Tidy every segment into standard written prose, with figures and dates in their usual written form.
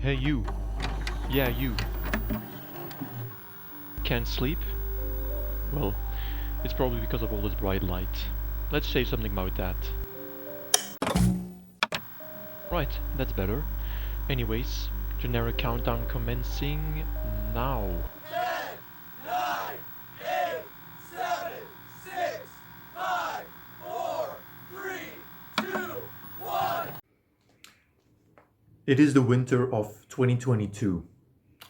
Hey you. Yeah, you. Can't sleep? Well, it's probably because of all this bright light. Let's say something about that. Right, that's better. Anyways, generic countdown commencing now. 10, 9, 8, 7, 6, 5, 4, 3, 2, 1. It is the winter of 2022.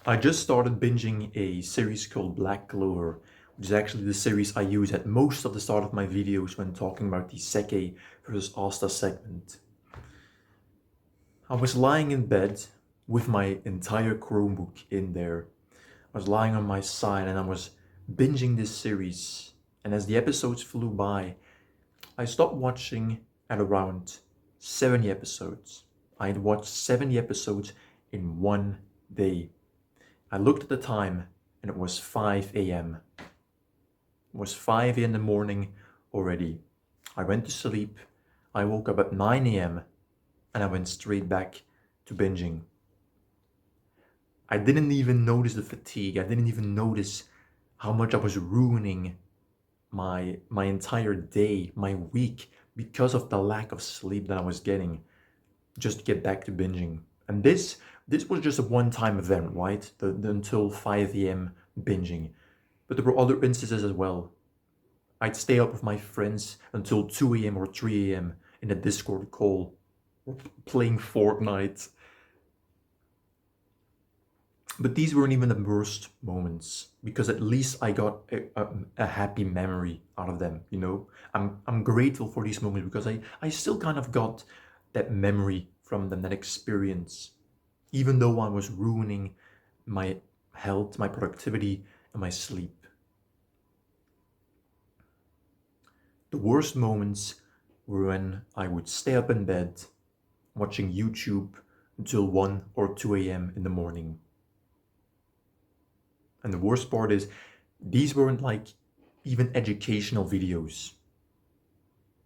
I just started binging a series called Black Clover, which is actually the series I use at most of the start of my videos when talking about the Seke versus Asta segment. I was lying in bed with my entire Chromebook in there. I was lying on my side and I was binging this series. And as the episodes flew by, I stopped watching at around 70 episodes. I had watched 70 episodes in one day. I looked at the time and it was 5 a.m. It was 5 in the morning already. I went to sleep. I woke up at 9 a.m. and I went straight back to binging. I didn't even notice the fatigue. I didn't even notice how much I was ruining my entire day, my week, because of the lack of sleep that I was getting just to get back to binging. And this was just a one-time event, right? The until 5 a.m. binging. But there were other instances as well. I'd stay up with my friends until 2 a.m. or 3 a.m. in a Discord call, or playing Fortnite. But these weren't even the worst moments, because at least I got a happy memory out of them, you know? I'm grateful for these moments because I still kind of got that memory from them, that experience, even though I was ruining my health, my productivity, and my sleep. The worst moments were when I would stay up in bed watching YouTube until 1 or 2 a.m. in the morning. And the worst part is, these weren't like even educational videos.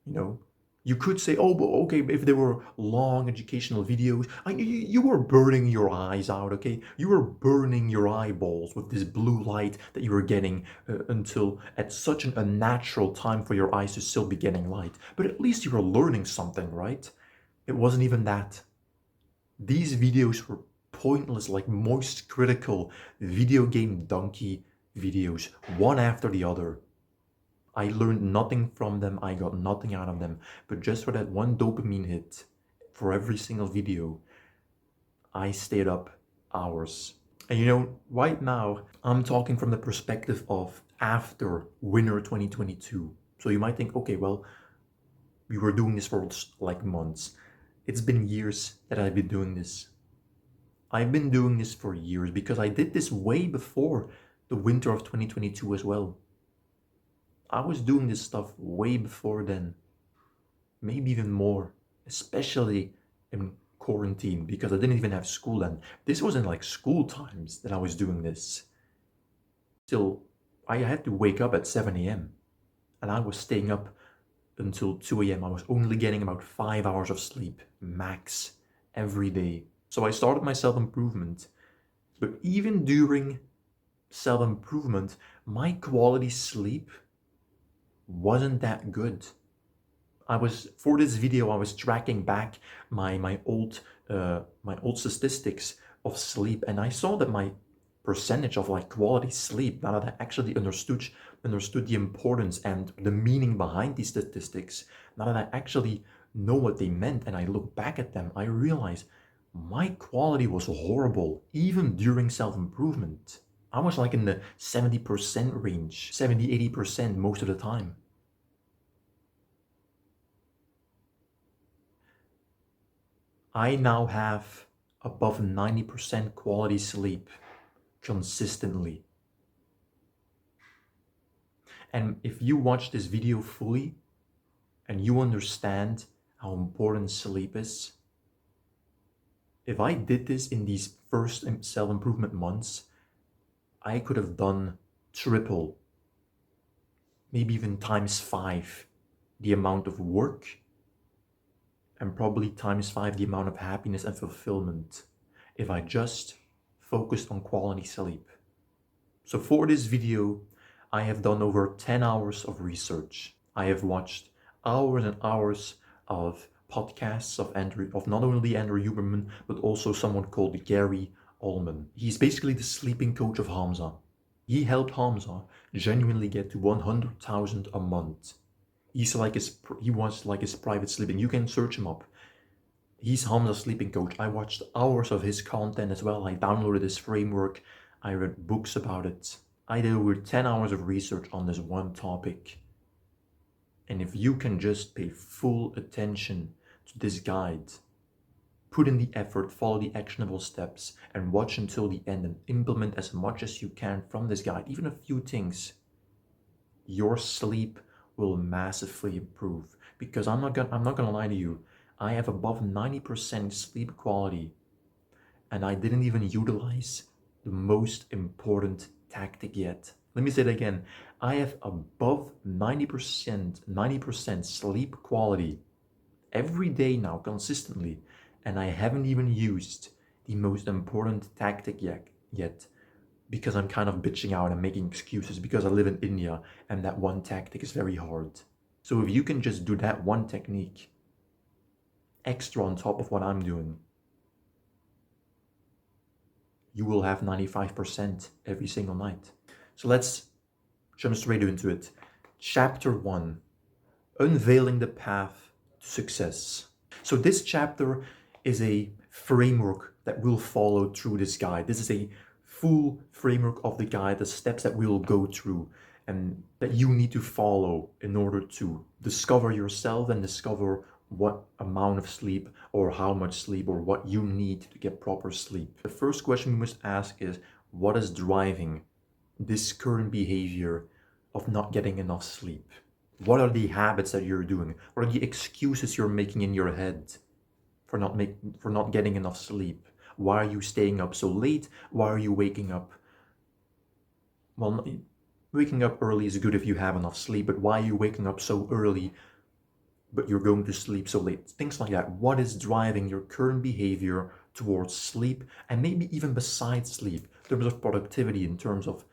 You know, you could say, oh, but okay, if they were long educational videos, you were burning your eyes out, okay? You were burning your eyeballs with this blue light that you were getting until at such an unnatural time for your eyes to still be getting light. But at least you were learning something, right? It wasn't even that. These videos were pointless, like moist critical video game donkey videos, one after the other. I learned nothing from them, I got nothing out of them, but just for that one dopamine hit for every single video, I stayed up hours. And you know, right now, I'm talking from the perspective of after winter 2022. So you might think, okay, well, we were doing this for like months. It's been years that I've been doing this. I've been doing this for years because I did this way before the winter of 2022 as well. I was doing this stuff way before then, maybe even more, especially in quarantine because I didn't even have school then. This wasn't like school times that I was doing this. Still, I had to wake up at 7 a.m. and I was staying up until 2 a.m. I was only getting about 5 hours of sleep, max, every day. So I started my self-improvement. But even during self-improvement, my quality sleep wasn't that good. For this video, I was tracking back my old statistics of sleep, and I saw that my percentage of like quality sleep, now that I actually understood the importance and the meaning behind these statistics, now that I actually know what they meant and I look back at them, I realize my quality was horrible even during self-improvement. I was like in the 70% range, 70-80% most of the time. I now have above 90% quality sleep consistently. And if you watch this video fully and you understand how important sleep is, if I did this in these first self-improvement months, I could have done triple, maybe even times 5 the amount of work and probably times 5 the amount of happiness and fulfillment. if I just focused on quality sleep. So for this video, I have done over 10 hours of research. I have watched hours and hours of podcasts of not only Andrew Huberman, but also someone called Gary Allman. He's basically the sleeping coach of Hamza. He helped Hamza genuinely get to 100,000 a month. He was like his private sleeping. You can search him up. He's Hamza's sleeping coach. I watched hours of his content as well. I downloaded his framework. I read books about it. I did over 10 hours of research on this one topic. And if you can just pay full attention to this guide, put in the effort, follow the actionable steps, and watch until the end and implement as much as you can from this guide, even a few things, your sleep will massively improve. Because I'm not gonna lie to you, I have above 90% sleep quality, and I didn't even utilize the most important tactic yet. Let me say it again. I have above 90% sleep quality every day now, consistently, and I haven't even used the most important tactic yet because I'm kind of bitching out and making excuses because I live in India and that one tactic is very hard. So if you can just do that one technique extra on top of what I'm doing, you will have 95% every single night. So let's jump straight into it. Chapter 1, Unveiling the Path to Success. So this chapter is a framework that we'll follow through this guide. This is a full framework of the guide, the steps that we'll go through and that you need to follow in order to discover yourself and discover what amount of sleep or how much sleep or what you need to get proper sleep. The first question we must ask is, what is driving this current behavior of not getting enough sleep? What are the habits that you're doing? What are the excuses you're making in your head for not getting enough sleep? Why are you staying up so late? Why are you waking up? Well, waking up early is good if you have enough sleep, but why are you waking up so early but you're going to sleep so late? Things like that. What is driving your current behavior towards sleep, and maybe even besides sleep, in terms of productivity, in terms of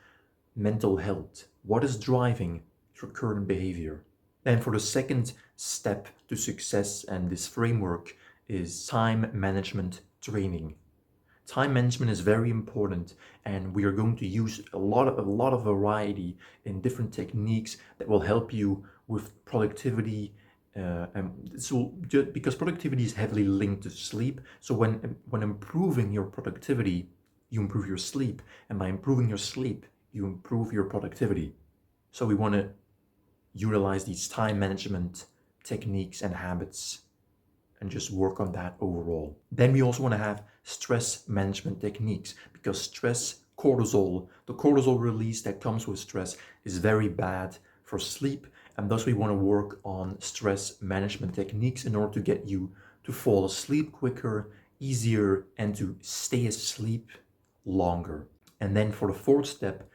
mental health? What is driving your current behavior? And for the second step to success and this framework is time management training. Time management is very important, and we are going to use a lot of variety in different techniques that will help you with productivity. Because productivity is heavily linked to sleep, so when improving your productivity, you improve your sleep, and by improving your sleep, you improve your productivity. So we want to utilize these time management techniques and habits and just work on that overall. Then we also want to have stress management techniques, because stress, the cortisol release that comes with stress is very bad for sleep, and thus we want to work on stress management techniques in order to get you to fall asleep quicker, easier, and to stay asleep longer. And then for the fourth step,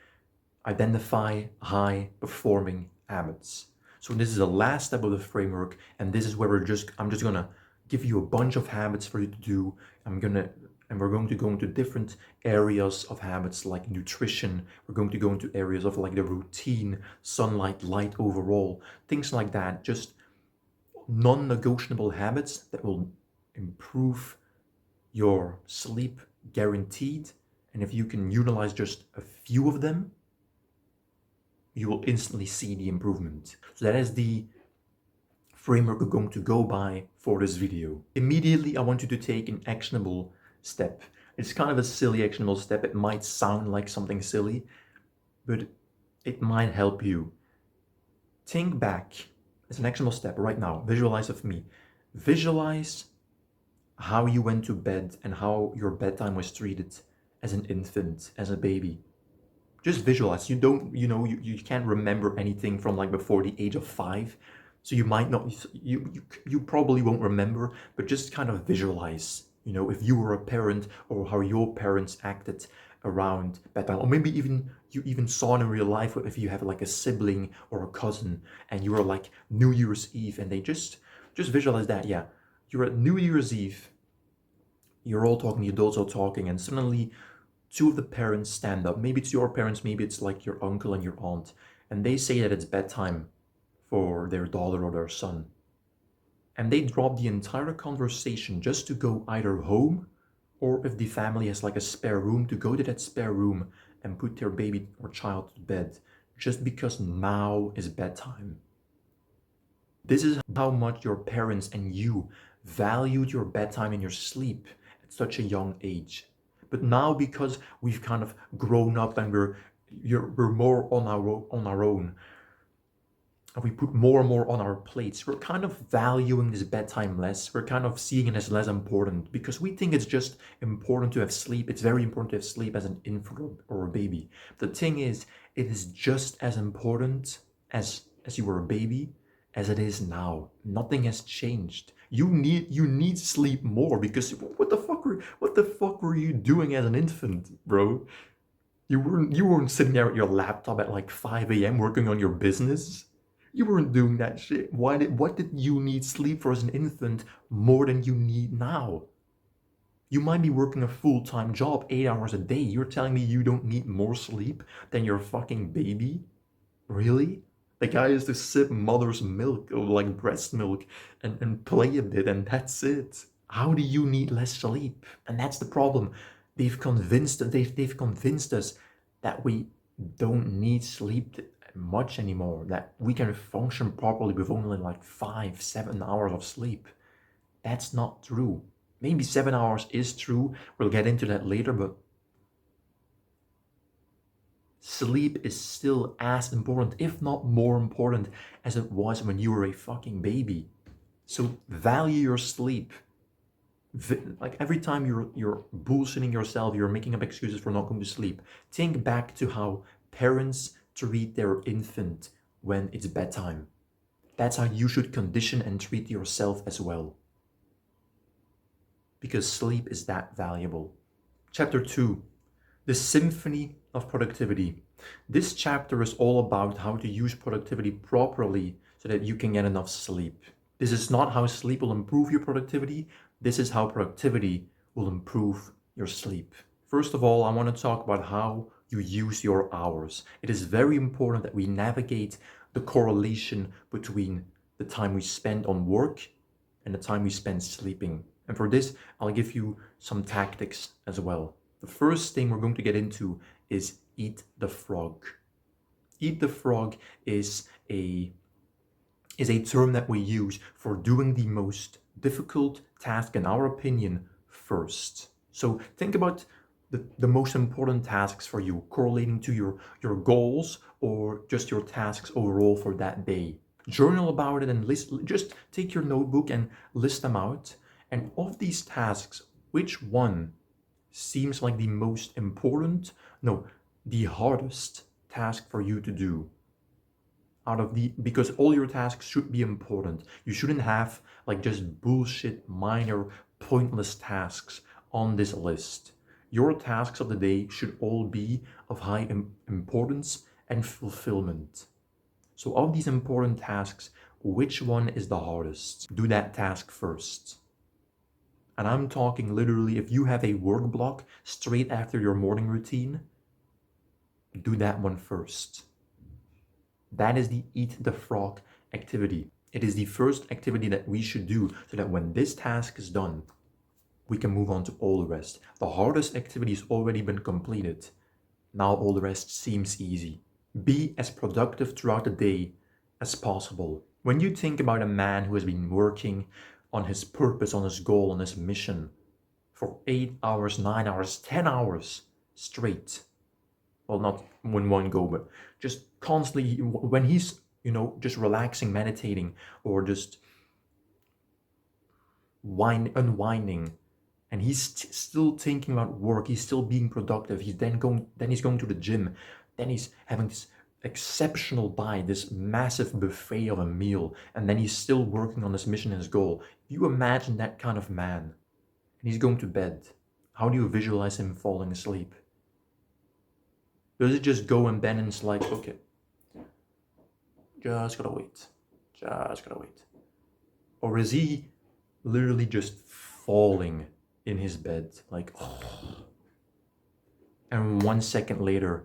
identify high performing habits. So this is the last step of the framework, and this is where I'm just gonna give you a bunch of habits for you to do. We're going to go into different areas of habits like nutrition. We're going to go into areas of like the routine, sunlight, light overall, things like that. Just non-negotiable habits that will improve your sleep guaranteed. And if you can utilize just a few of them, you will instantly see the improvement. So that is the framework we're going to go by for this video. Immediately, I want you to take an actionable step. It's kind of a silly actionable step. It might sound like something silly, but it might help you. Think back. It's an actionable step right now. Visualize with me. Visualize how you went to bed and how your bedtime was treated as an infant, as a baby. Just visualize. You can't remember anything from like before the age of 5. So you might not, you probably won't remember, but just kind of visualize, if you were a parent or how your parents acted around bedtime, or maybe you even saw in real life if you have like a sibling or a cousin and you were like New Year's Eve and they just visualize that. Yeah, you're at New Year's Eve, You're all talking, the adults are talking, and suddenly two of the parents stand up. Maybe it's your parents, maybe it's like your uncle and your aunt, and they say that it's bedtime for their daughter or their son. And they drop the entire conversation just to go either home, or if the family has like a spare room, to go to that spare room and put their baby or child to bed, just because now is bedtime. This is how much your parents and you valued your bedtime and your sleep at such a young age. But now, because we've kind of grown up and we're more on our own, and we put more and more on our plates, we're kind of valuing this bedtime less. We're kind of seeing it as less important because we think it's just important to have sleep. It's very important to have sleep as an infant or a baby. The thing is, it is just as important as you were a baby as it is now. Nothing has changed. You need sleep more because what the fuck were you doing as an infant, bro? You weren't sitting there at your laptop at like 5 a.m. working on your business. You weren't doing that shit. What did you need sleep for as an infant more than you need now? You might be working a full-time job, 8 hours a day. You're telling me you don't need more sleep than your fucking baby? Really? The guy has to sip mother's milk, or like breast milk, and play a bit, and that's it. How do you need less sleep? And that's the problem. They've convinced us that we don't need sleep much anymore, that we can function properly with only like 5-7 hours of sleep. That's not true. Maybe 7 hours is true. We'll get into that later, but sleep is still as important, if not more important, as it was when you were a fucking baby. So value your sleep. Like every time you're bullshitting yourself, you're making up excuses for not going to sleep, think back to how parents treat their infant when it's bedtime. That's how you should condition and treat yourself as well. Because sleep is that valuable. Chapter 2, the Symphony of Productivity. This chapter is all about how to use productivity properly so that you can get enough sleep. This is not how sleep will improve your productivity. This is how productivity will improve your sleep. First of all, I want to talk about how you use your hours. It is very important that we navigate the correlation between the time we spend on work and the time we spend sleeping. And for this, I'll give you some tactics as well. The first thing we're going to get into is eat the frog. Eat the frog is a term that we use for doing the most difficult task, in our opinion, first. So think about the most important tasks for you, correlating to your goals or just your tasks overall for that day. Journal about it and just take your notebook and list them out. And of these tasks, which one seems like the most important, no, the hardest task for you to do? Because all your tasks should be important. You shouldn't have like just bullshit, minor, pointless tasks on this list. Your tasks of the day should all be of high importance and fulfillment. So of these important tasks, which one is the hardest? Do that task first. And I'm talking literally, if you have a work block straight after your morning routine, do that one first. That is the eat the frog activity. It is the first activity that we should do so that when this task is done, we can move on to all the rest. The hardest activity has already been completed. Now all the rest seems easy. Be as productive throughout the day as possible. When you think about a man who has been working on his purpose, on his goal, on his mission for 8 hours, 9 hours, 10 hours straight, well, not in one go, but just constantly, when he's, just relaxing, meditating, or just unwinding, and he's still thinking about work, he's still being productive, he's going to the gym, then he's having this exceptional bite, this massive buffet of a meal, and then he's still working on his mission and his goal. You imagine that kind of man, and he's going to bed. How do you visualize him falling asleep? Does it just go and then it's like, okay, just gotta wait. Or is he literally just falling in his bed, like, oh. And 1 second later,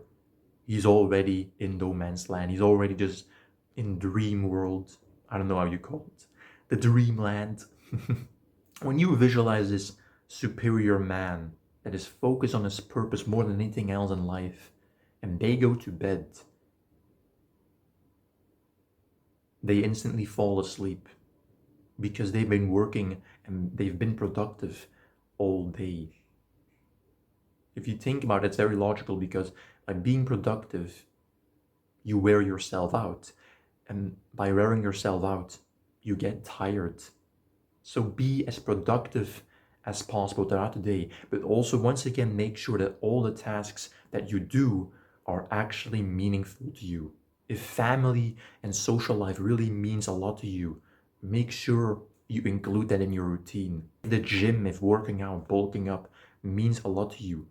he's already in no man's land. He's already just in dream world. I don't know how you call it. The dreamland. When you visualize this superior man that is focused on his purpose more than anything else in life, and they go to bed, they instantly fall asleep because they've been working and they've been productive all day. If you think about it, it's very logical, because by being productive, you wear yourself out. And by wearing yourself out, you get tired. So be as productive as possible throughout the day, but also once again, make sure that all the tasks that you do are actually meaningful to you. If family and social life really means a lot to you, make sure you include that in your routine. The gym, if working out, bulking up means a lot to you,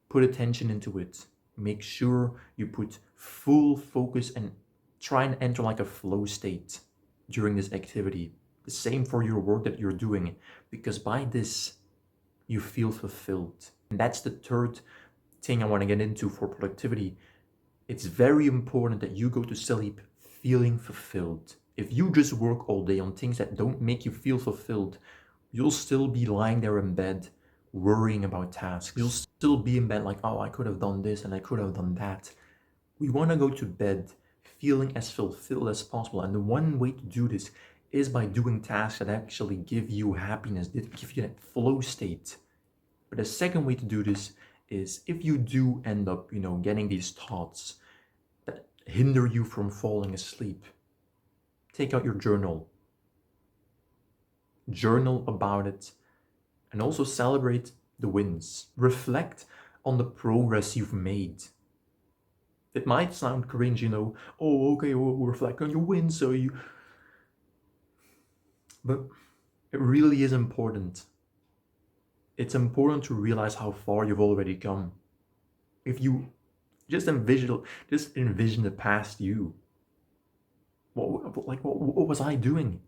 put attention into it. Make sure you put full focus and try and enter like a flow state during this activity. The same for your work that you're doing, because by this, you feel fulfilled. And that's the third thing I want to get into for productivity. It's very important that you go to sleep feeling fulfilled. If you just work all day on things that don't make you feel fulfilled, you'll still be lying there in bed worrying about tasks. You'll still be in bed like, oh, I could have done this and I could have done that. We want to go to bed feeling as fulfilled as possible. And the one way to do this is by doing tasks that actually give you happiness, that give you that flow state. But the second way to do this is, if you do end up, getting these thoughts that hinder you from falling asleep, take out your journal. Journal about it, and also celebrate the wins. Reflect on the progress you've made. It might sound cringe, oh, okay, we'll reflect on your wins, so you... But it really is important. It's important to realize how far you've already come. If you just envision the past you. What was I doing?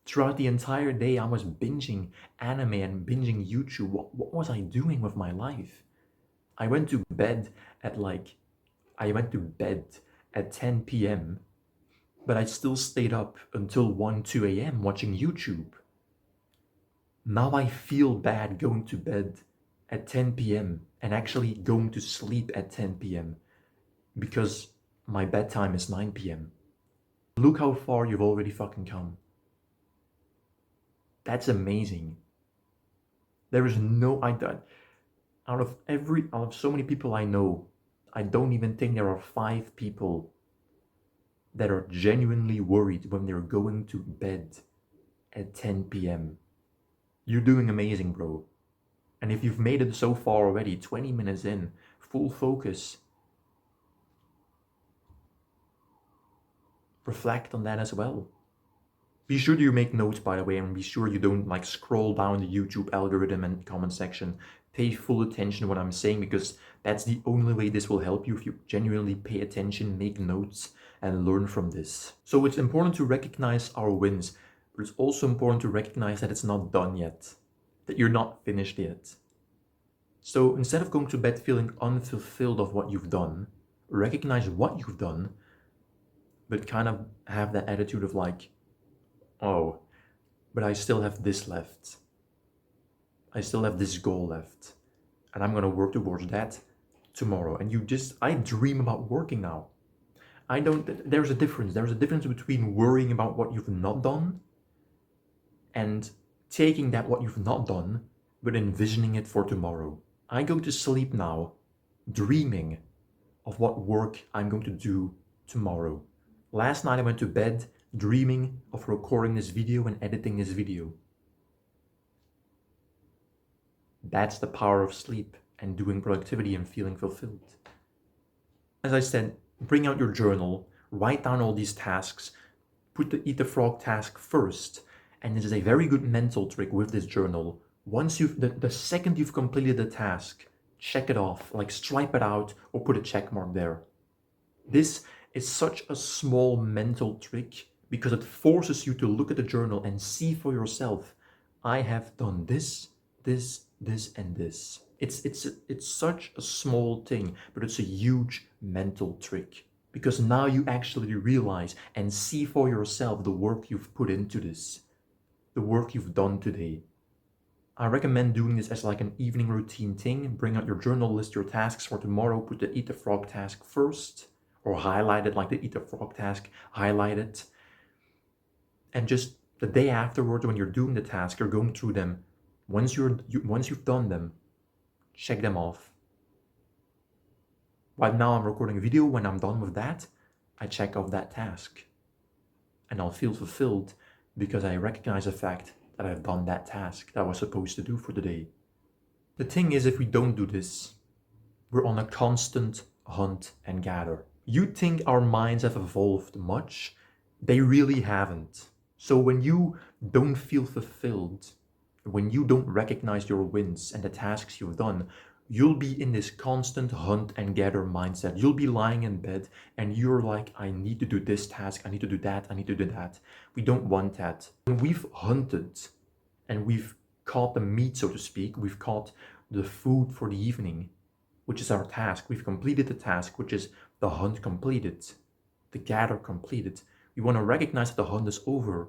Throughout the entire day, I was binging anime and binging YouTube. What was I doing with my life? I went to bed at 10 p.m., but I still stayed up until 1, 2 a.m. watching YouTube. Now I feel bad going to bed at 10 p.m. and actually going to sleep at 10 p.m. because my bedtime is 9 p.m. Look how far you've already fucking come. That's amazing. There is no... Out of so many people I know, I don't even think there are 5 people that are genuinely worried when they're going to bed at 10 p.m. You're doing amazing, bro. And if you've made it so far already, 20 minutes in, full focus, reflect on that as well. Be sure you make notes, by the way, and be sure you don't scroll down the YouTube algorithm and comment section. Pay full attention to what I'm saying, because that's the only way this will help you, if you genuinely pay attention, make notes, and learn from this. So it's important to recognize our wins, but it's also important to recognize that it's not done yet, that you're not finished yet. So instead of going to bed feeling unfulfilled of what you've done, recognize what you've done, but kind of have that attitude of oh, but I still have this left. I still have this goal left. And I'm going to work towards that tomorrow. And I dream about working now. There's a difference. There's a difference between worrying about what you've not done and taking that what you've not done, but envisioning it for tomorrow. I go to sleep now, dreaming of what work I'm going to do tomorrow. Last night I went to bed dreaming of recording this video and editing this video. That's the power of sleep and doing productivity and feeling fulfilled. As I said, bring out your journal, write down all these tasks, put the eat the frog task first, and this is a very good mental trick with this journal. Once the second you've completed the task, check it off, stripe it out or put a check mark there. This is such a small mental trick because it forces you to look at the journal and see for yourself, I have done this this, this, and this. It's such a small thing, but it's a huge mental trick. Because now you actually realize and see for yourself the work you've put into this, the work you've done today. I recommend doing this as like an evening routine thing. Bring out your journal, list your tasks for tomorrow, put the eat the frog task first, or highlight it like the eat the frog task, highlight it. And just the day afterwards, when you're doing the task, you're going through them. Once you've done them, check them off. Right now I'm recording a video. When I'm done with that, I check off that task. And I'll feel fulfilled because I recognize the fact that I've done that task that I was supposed to do for the day. The thing is, if we don't do this, we're on a constant hunt and gather. You think our minds have evolved much? They really haven't. So when you don't feel fulfilled, when you don't recognize your wins and the tasks you've done, you'll be in this constant hunt and gather mindset. You'll be lying in bed and you're like, I need to do this task, I need to do that, I need to do that. We don't want that. When we've hunted and we've caught the meat, so to speak, we've caught the food for the evening, which is our task. We've completed the task, which is the hunt completed, the gather completed. We want to recognize that the hunt is over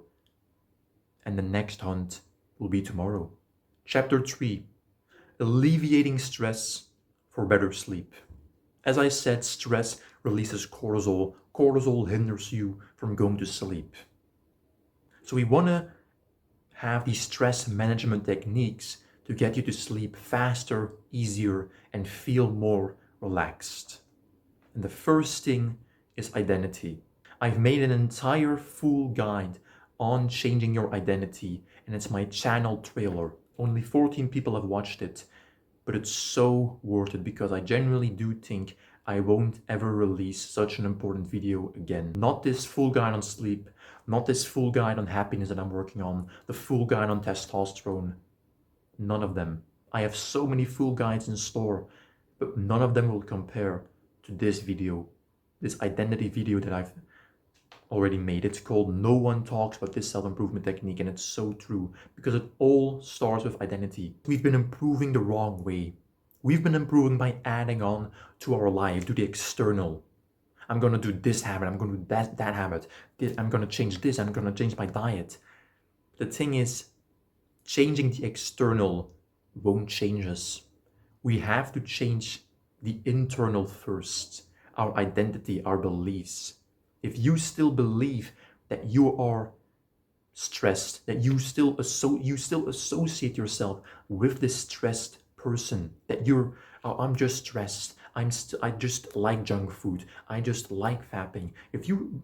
and the next hunt will be tomorrow. Chapter 3. Alleviating stress for better sleep. As I said, stress releases cortisol. Cortisol hinders you from going to sleep. So we want to have these stress management techniques to get you to sleep faster, easier, and feel more relaxed. And the first thing is identity. I've made an entire full guide on changing your identity, and it's my channel trailer. Only 14 people have watched it, but it's so worth it because I genuinely do think I won't ever release such an important video again. Not this full guide on sleep, not this full guide on happiness that I'm working on, the full guide on testosterone. None of them. I have so many full guides in store, but none of them will compare to this video, this identity video that I've already made. It's called No One Talks About This Self-Improvement Technique, and it's so true because it all starts with identity. We've been improving the wrong way. We've been improving by adding on to our life, to the external. I'm going to do this habit, I'm going to do that habit, I'm going to change this, I'm going to change my diet. The thing is, changing the external won't change us. We have to change the internal first, our identity, our beliefs. If you still believe that you are stressed, that you still associate yourself with this stressed person, that I'm just stressed, I just like junk food, I just like fapping. If you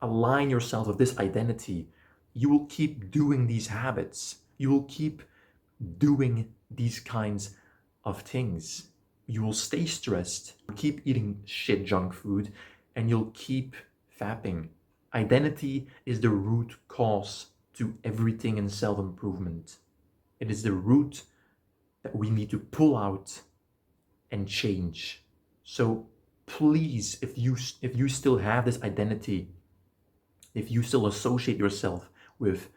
align yourself with this identity, you will keep doing these habits. You will keep doing these kinds of things. You will stay stressed, keep eating shit junk food, and you'll keep fapping. Identity is the root cause to everything in self-improvement. It is the root that we need to pull out and change. So please, if you still have this identity, if you still associate yourself with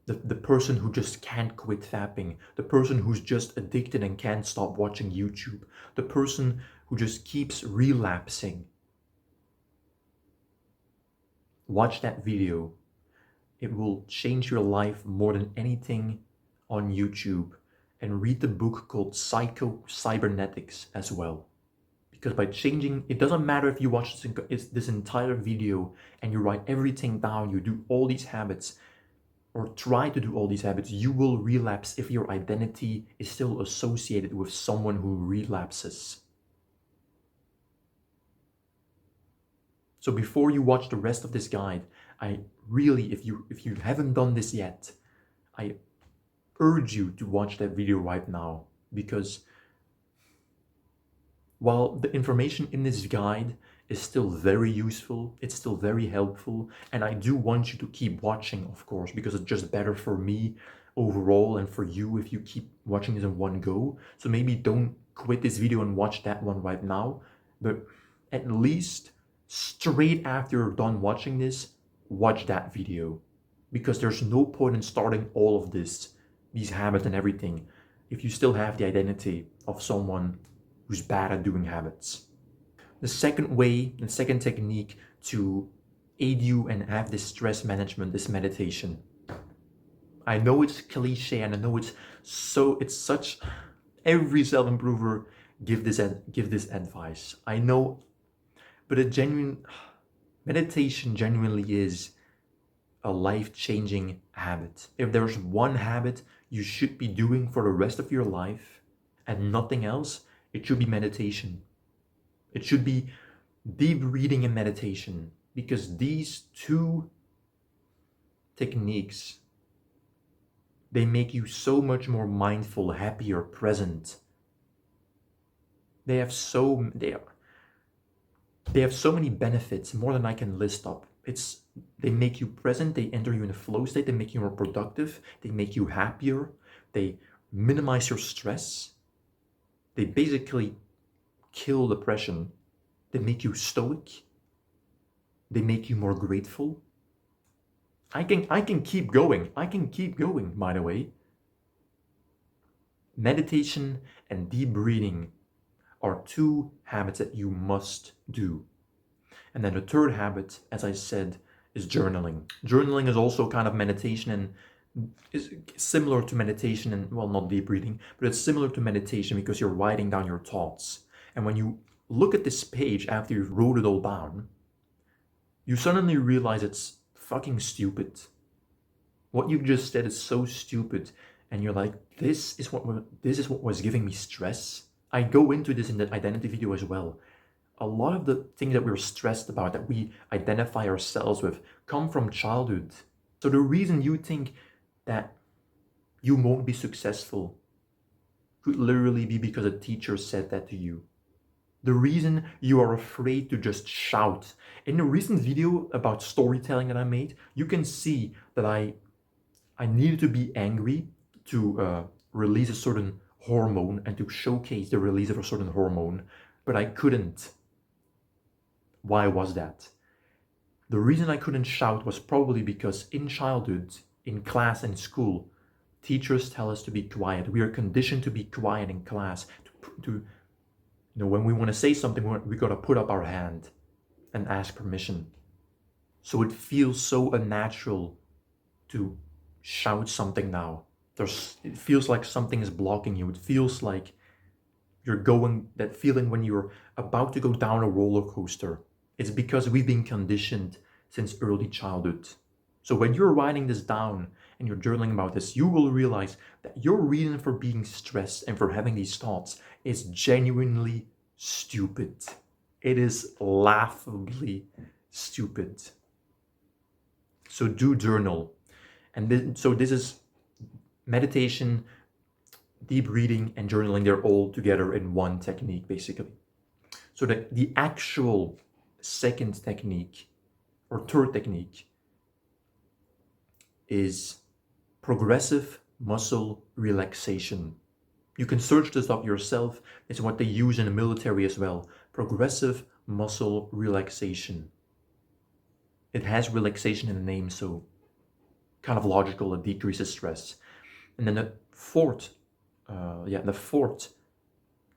the person who just can't quit fapping, the person who's just addicted and can't stop watching YouTube, the person who just keeps relapsing, watch that video. It will change your life more than anything on YouTube. And read the book called Cybernetics as well. Because by changing, it doesn't matter if you watch this entire video and you write everything down, you do all these habits, or try to do all these habits, you will relapse if your identity is still associated with someone who relapses. So before you watch the rest of this guide, I really, if you haven't done this yet, I urge you to watch that video right now, because while the information in this guide is still very useful, it's still very helpful, and I do want you to keep watching, of course, because it's just better for me overall and for you if you keep watching this in one go. So maybe don't quit this video and watch that one right now, but at least straight after you're done watching this, watch that video, because there's no point in starting all of this these habits and everything if you still have the identity of someone who's bad at doing habits. The second technique to aid you and have this stress management is meditation. I know it's cliche and I know it's such, every self-improver give this advice. I know, but meditation genuinely is a life-changing habit. If there's one habit you should be doing for the rest of your life and nothing else, it should be meditation. It should be deep breathing and meditation, because these two techniques, they make you so much more mindful, happier, present. They have so many benefits, more than I can list up. They make you present, they enter you in a flow state, they make you more productive, they make you happier, they minimize your stress, they basically kill depression, they make you stoic, they make you more grateful. I can keep going. By the way. Meditation and deep breathing are two habits that you must do. And then the third habit, as I said, is journaling. Journaling is also kind of meditation and is similar to meditation, and well, not deep breathing, but it's similar to meditation because you're writing down your thoughts. And when you look at this page after you've wrote it all down, you suddenly realize it's fucking stupid. What you've just said is so stupid, and you're like, this is what was giving me stress. I go into this in the identity video as well. A lot of the things that we're stressed about, that we identify ourselves with, come from childhood. So the reason you think that you won't be successful could literally be because a teacher said that to you. The reason you are afraid to just shout. In the recent video about storytelling that I made, you can see that I needed to be angry to release a certain hormone and to showcase the release of a certain hormone, but I couldn't. Why was that? The reason I couldn't shout was probably because in childhood, in class and school, teachers tell us to be quiet. We are conditioned to be quiet in class, when we want to say something, we got to put up our hand and ask permission. So it feels so unnatural to shout something now. It feels like something is blocking you. It feels like that feeling when you're about to go down a roller coaster. It's because we've been conditioned since early childhood. So when you're writing this down and you're journaling about this, you will realize that your reason for being stressed and for having these thoughts is genuinely stupid. It is laughably stupid. So do journal. And so this is meditation, deep breathing, and journaling. They're all together in one technique, basically. So the actual second technique or third technique is progressive muscle relaxation. You can search this up yourself. It's what they use in the military as well. Progressive muscle relaxation. It has relaxation in the name, so kind of logical. It decreases stress. And then the fourth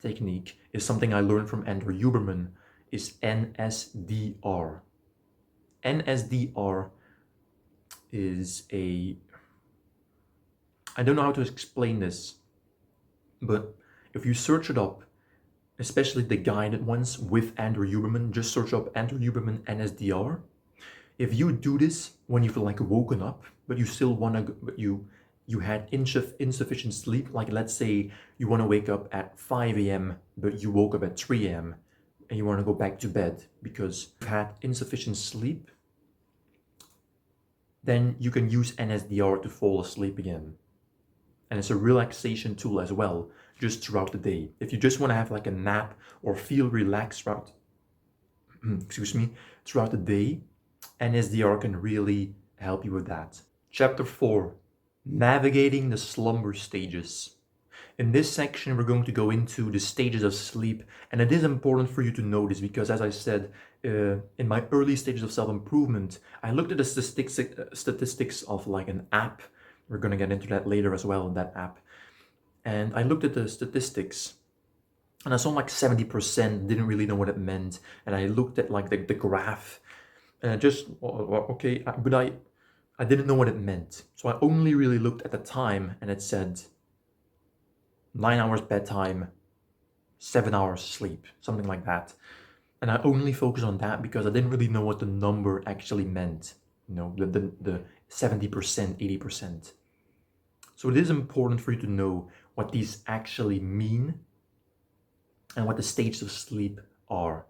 technique is something I learned from Andrew Huberman, is NSDR. NSDR is I don't know how to explain this, but if you search it up, especially the guided ones with Andrew Huberman, just search up Andrew Huberman NSDR. If you do this when you've woken up, but you still you had insufficient sleep, like let's say you want to wake up at 5 a.m. but you woke up at 3 a.m. and you want to go back to bed because you've had insufficient sleep, then you can use NSDR to fall asleep again. And it's a relaxation tool as well, just throughout the day. If you just want to have a nap or feel relaxed throughout the day, NSDR can really help you with that. Chapter 4, Navigating the Slumber Stages. In this section, we're going to go into the stages of sleep, and it is important for you to know this because, as I said, in my early stages of self-improvement, I looked at the statistics of an app We're gonna get into that later as well in that app. And I looked at the statistics, and I saw like 70% didn't really know what it meant. And I looked at like the graph, and I just, okay, but I didn't know what it meant. So I only really looked at the time, and it said 9 hours bedtime, 7 hours sleep, something like that. And I only focused on that because I didn't really know what the number actually meant. You know, the 70%, 80%. So it is important for you to know what these actually mean and what the stages of sleep are,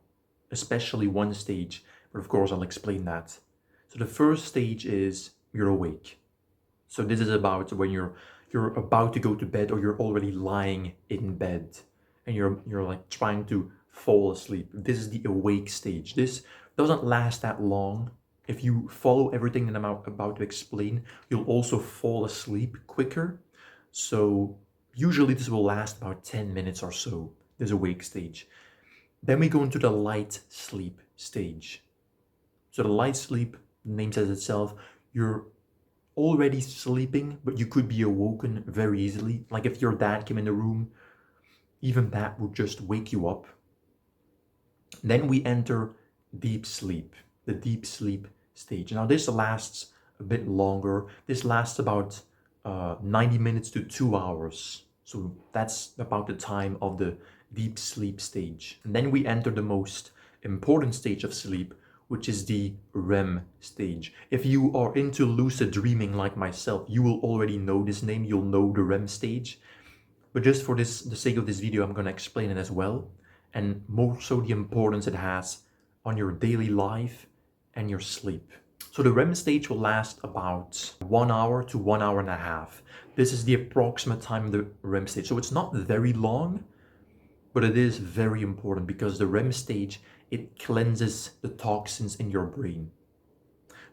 especially one stage, but of course I'll explain that. So the first stage is you're awake. So this is about when you're about to go to bed, or you're already lying in bed and you're like trying to fall asleep. This is the awake stage. This doesn't last that long. If you follow everything that I'm about to explain, you'll also fall asleep quicker. So usually this will last about 10 minutes or so, this awake stage. Then we go into the light sleep stage. So the light sleep, the name says itself, you're already sleeping, but you could be awoken very easily. Like if your dad came in the room, even that would just wake you up. Then we enter deep sleep, the deep sleep stage. Now this lasts a bit longer. This lasts about 90 minutes to 2 hours. So that's about the time of the deep sleep stage. And then we enter the most important stage of sleep, which is the REM stage. If you are into lucid dreaming like myself, you will already know this name. You'll know the REM stage. But just for the sake of this video, I'm going to explain it as well. And more so the importance it has on your daily life and your sleep. So the REM stage will last about 1 hour to 1 hour and a half. This is the approximate time of the REM stage. So it's not very long, but it is very important because the REM stage, it cleanses the toxins in your brain.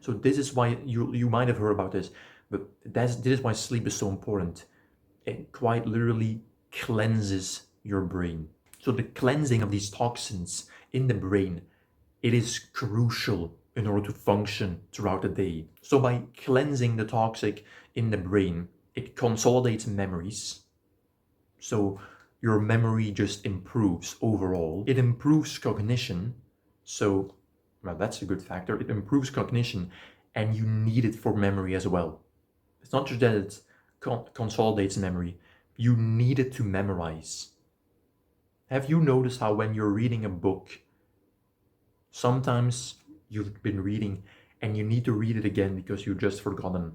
So this is why you might have heard about this, but this is why sleep is so important. It quite literally cleanses your brain. So the cleansing of these toxins in the brain, it is crucial in order to function throughout the day. So by cleansing the toxic in the brain, it consolidates memories. So your memory just improves overall. It improves cognition. So, well, that's a good factor. It improves cognition, and you need it for memory as well. It's not just that it consolidates memory. You need it to memorize. Have you noticed how when you're reading a book, sometimes you've been reading and you need to read it again because you've just forgotten?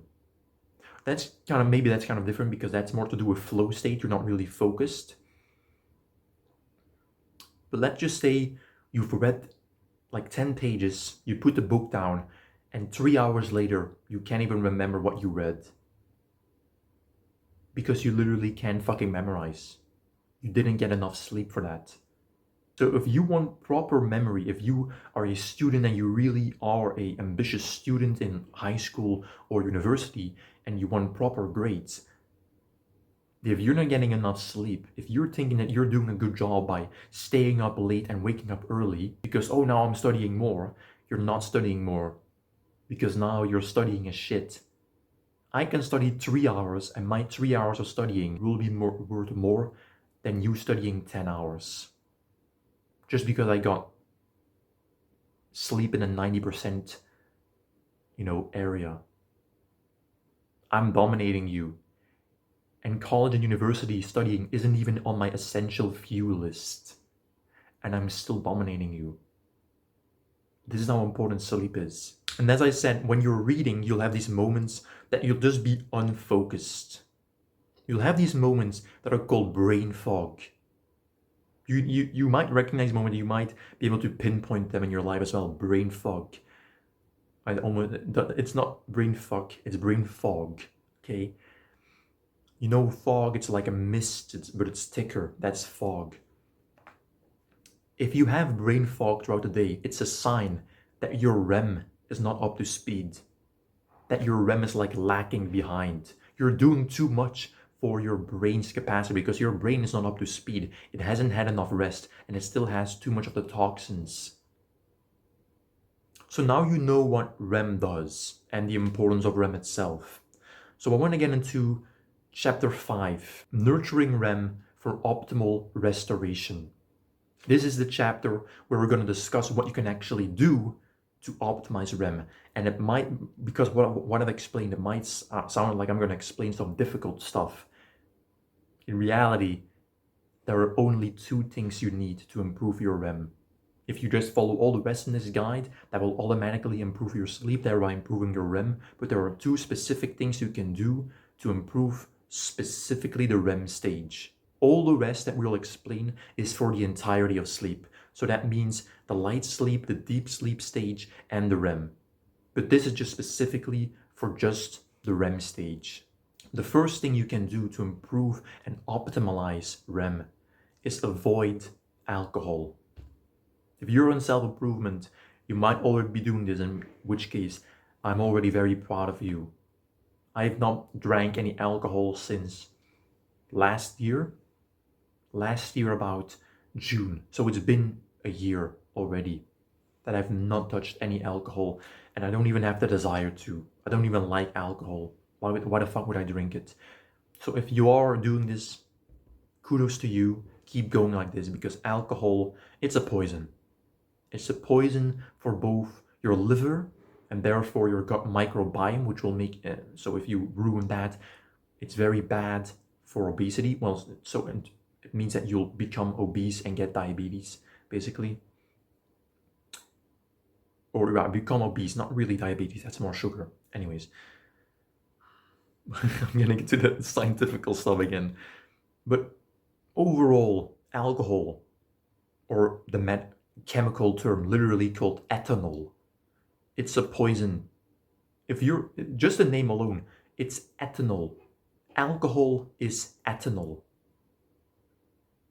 Maybe that's kind of different because that's more to do with flow state. You're not really focused. But let's just say you've read like 10 pages, you put the book down, and 3 hours later, you can't even remember what you read. Because you literally can't fucking memorize. You didn't get enough sleep for that. So if you want proper memory, if you are a student and you really are an ambitious student in high school or university and you want proper grades, if you're not getting enough sleep, if you're thinking that you're doing a good job by staying up late and waking up early because, oh, now I'm studying more, you're not studying more because now you're studying as shit. I can study 3 hours and my 3 hours of studying will be worth more than you studying 10 hours. Just because I got sleep in a 90%, area. I'm dominating you. And college and university studying isn't even on my essential few list. And I'm still dominating you. This is how important sleep is. And as I said, when you're reading, you'll have these moments that you'll just be unfocused. You'll have these moments that are called brain fog. You might recognize moments, you might be able to pinpoint them in your life as well. Brain fog. It's not brain fuck, it's brain fog. Okay? Fog, it's like a mist, but it's thicker. That's fog. If you have brain fog throughout the day, it's a sign that your REM is not up to speed. That your REM is like lacking behind. You're doing too much for your brain's capacity because your brain is not up to speed. It hasn't had enough rest and it still has too much of the toxins. So now you know what REM does and the importance of REM itself. So I want to get into chapter 5, Nurturing REM for Optimal Restoration. This is the chapter where we're going to discuss what you can actually do to optimize REM. And it might, because what I've explained, it might sound like I'm going to explain some difficult stuff. In reality, there are only 2 things you need to improve your REM. If you just follow all the rest in this guide, that will automatically improve your sleep, thereby improving your REM. But there are 2 specific things you can do to improve specifically the REM stage. All the rest that we'll explain is for the entirety of sleep. So that means the light sleep, the deep sleep stage, and the REM. But this is just specifically for just the REM stage. The first thing you can do to improve and optimize REM is avoid alcohol. If you're on self-improvement, you might already be doing this, in which case I'm already very proud of you. I have not drank any alcohol since last year about June. So it's been a year already that I've not touched any alcohol, and I don't even have the desire to. I don't even like alcohol. Why the fuck would I drink it? So if you are doing this, kudos to you. Keep going like this, because alcohol, it's a poison. It's a poison for both your liver and therefore your gut microbiome, which will make, so if you ruin that, it's very bad for obesity. Well, so it means that you'll become obese and get diabetes, basically. Or become obese, not really diabetes, that's more sugar. Anyways, I'm gonna get to the scientific stuff again. But overall, alcohol, or the chemical term literally called ethanol, it's a poison. If you're, just the name alone, it's ethanol. Alcohol is ethanol.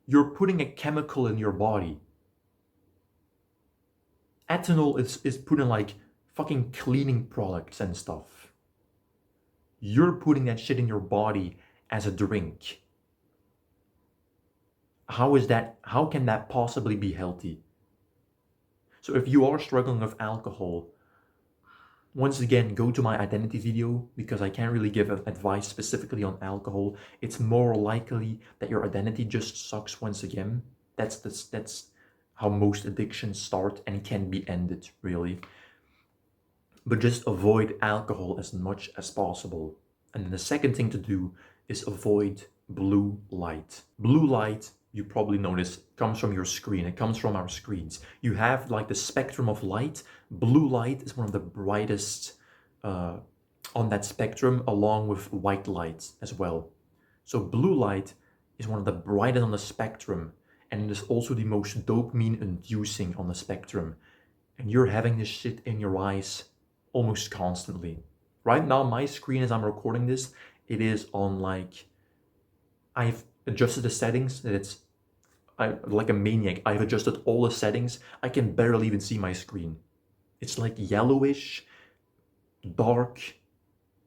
You're putting a chemical in your body. Ethanol is put in like fucking cleaning products and stuff. You're putting that shit in your body as a drink. How can that possibly be healthy? So if you are struggling with alcohol, once again, go to my identity video, because I can't really give advice specifically on alcohol. It's more likely that your identity just sucks once again. That's how most addictions start and can be ended, really. But just avoid alcohol as much as possible. And then the second thing to do is avoid blue light. Blue light, you probably notice, comes from your screen. It comes from our screens. You have like the spectrum of light. Blue light is one of the brightest on that spectrum, along with white light as well. So blue light is one of the brightest on the spectrum, and it is also the most dopamine inducing on the spectrum. And you're having this shit in your eyes almost constantly. Right now, my screen, as I'm recording this, it is on like, I've adjusted the settings that it's, like a maniac. I've adjusted all the settings. I can barely even see my screen. It's like yellowish, dark,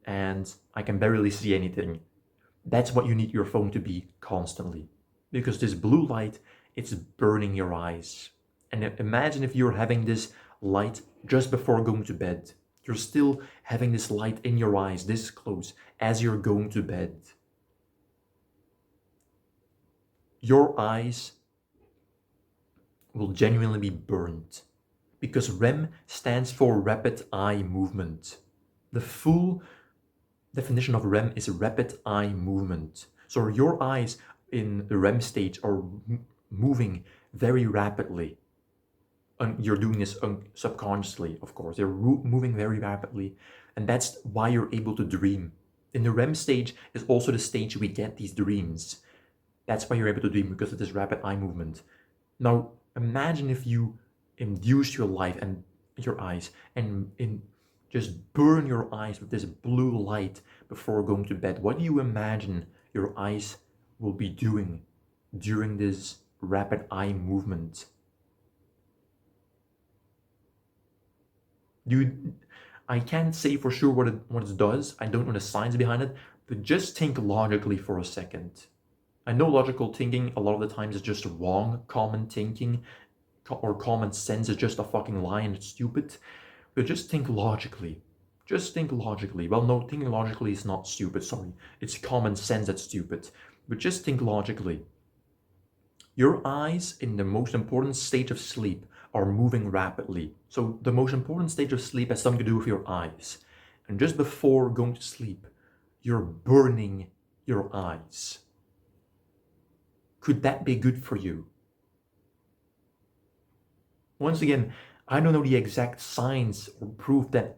and I can barely see anything. That's what you need your phone to be constantly, because this blue light, it's burning your eyes. And imagine if you're having this light just before going to bed. You're still having this light in your eyes this close as you're going to bed. Your eyes will genuinely be burned, because REM stands for rapid eye movement. The full definition of REM is rapid eye movement. So your eyes in the REM stage are moving very rapidly. And you're doing this subconsciously, of course. They're moving very rapidly, and that's why you're able to dream. In the REM stage is also the stage we get these dreams. That's why you're able to dream, because of this rapid eye movement. Now, imagine if you induce your light and your eyes and just burn your eyes with this blue light before going to bed. What do you imagine your eyes will be doing during this rapid eye movement? I can't say for sure what it does. I don't know the science behind it, but just think logically for a second. I know logical thinking a lot of the times is just wrong. Common thinking or common sense is just a fucking lie and it's stupid. But just think logically. Just think logically. Well, no, thinking logically is not stupid, sorry. It's common sense that's stupid. But just think logically. Your eyes in the most important stage of sleep are moving rapidly. So the most important stage of sleep has something to do with your eyes. And just before going to sleep, you're burning your eyes. Could that be good for you? Once again, I don't know the exact science or proof that,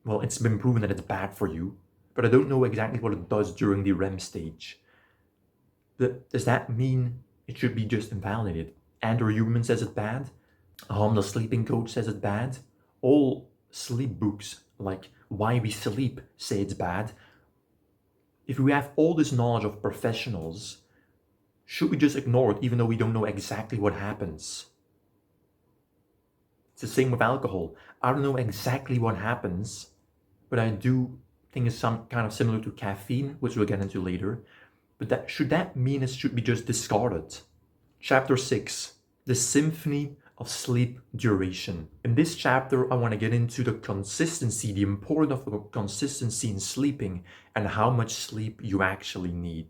well, it's been proven that it's bad for you, but I don't know exactly what it does during the REM stage. Does that mean it should be just invalidated? Andrew Huberman says it's bad. The sleeping coach says it's bad. All sleep books like Why We Sleep say it's bad. If we have all this knowledge of professionals, should we just ignore it even though we don't know exactly what happens? It's the same with alcohol. I don't know exactly what happens, but I do think it's some kind of similar to caffeine, which we'll get into later. But should that mean it should be just discarded? Chapter 6, the Symphony of Sleep Duration. In this chapter, I want to get into the consistency, the importance of consistency in sleeping, and how much sleep you actually need.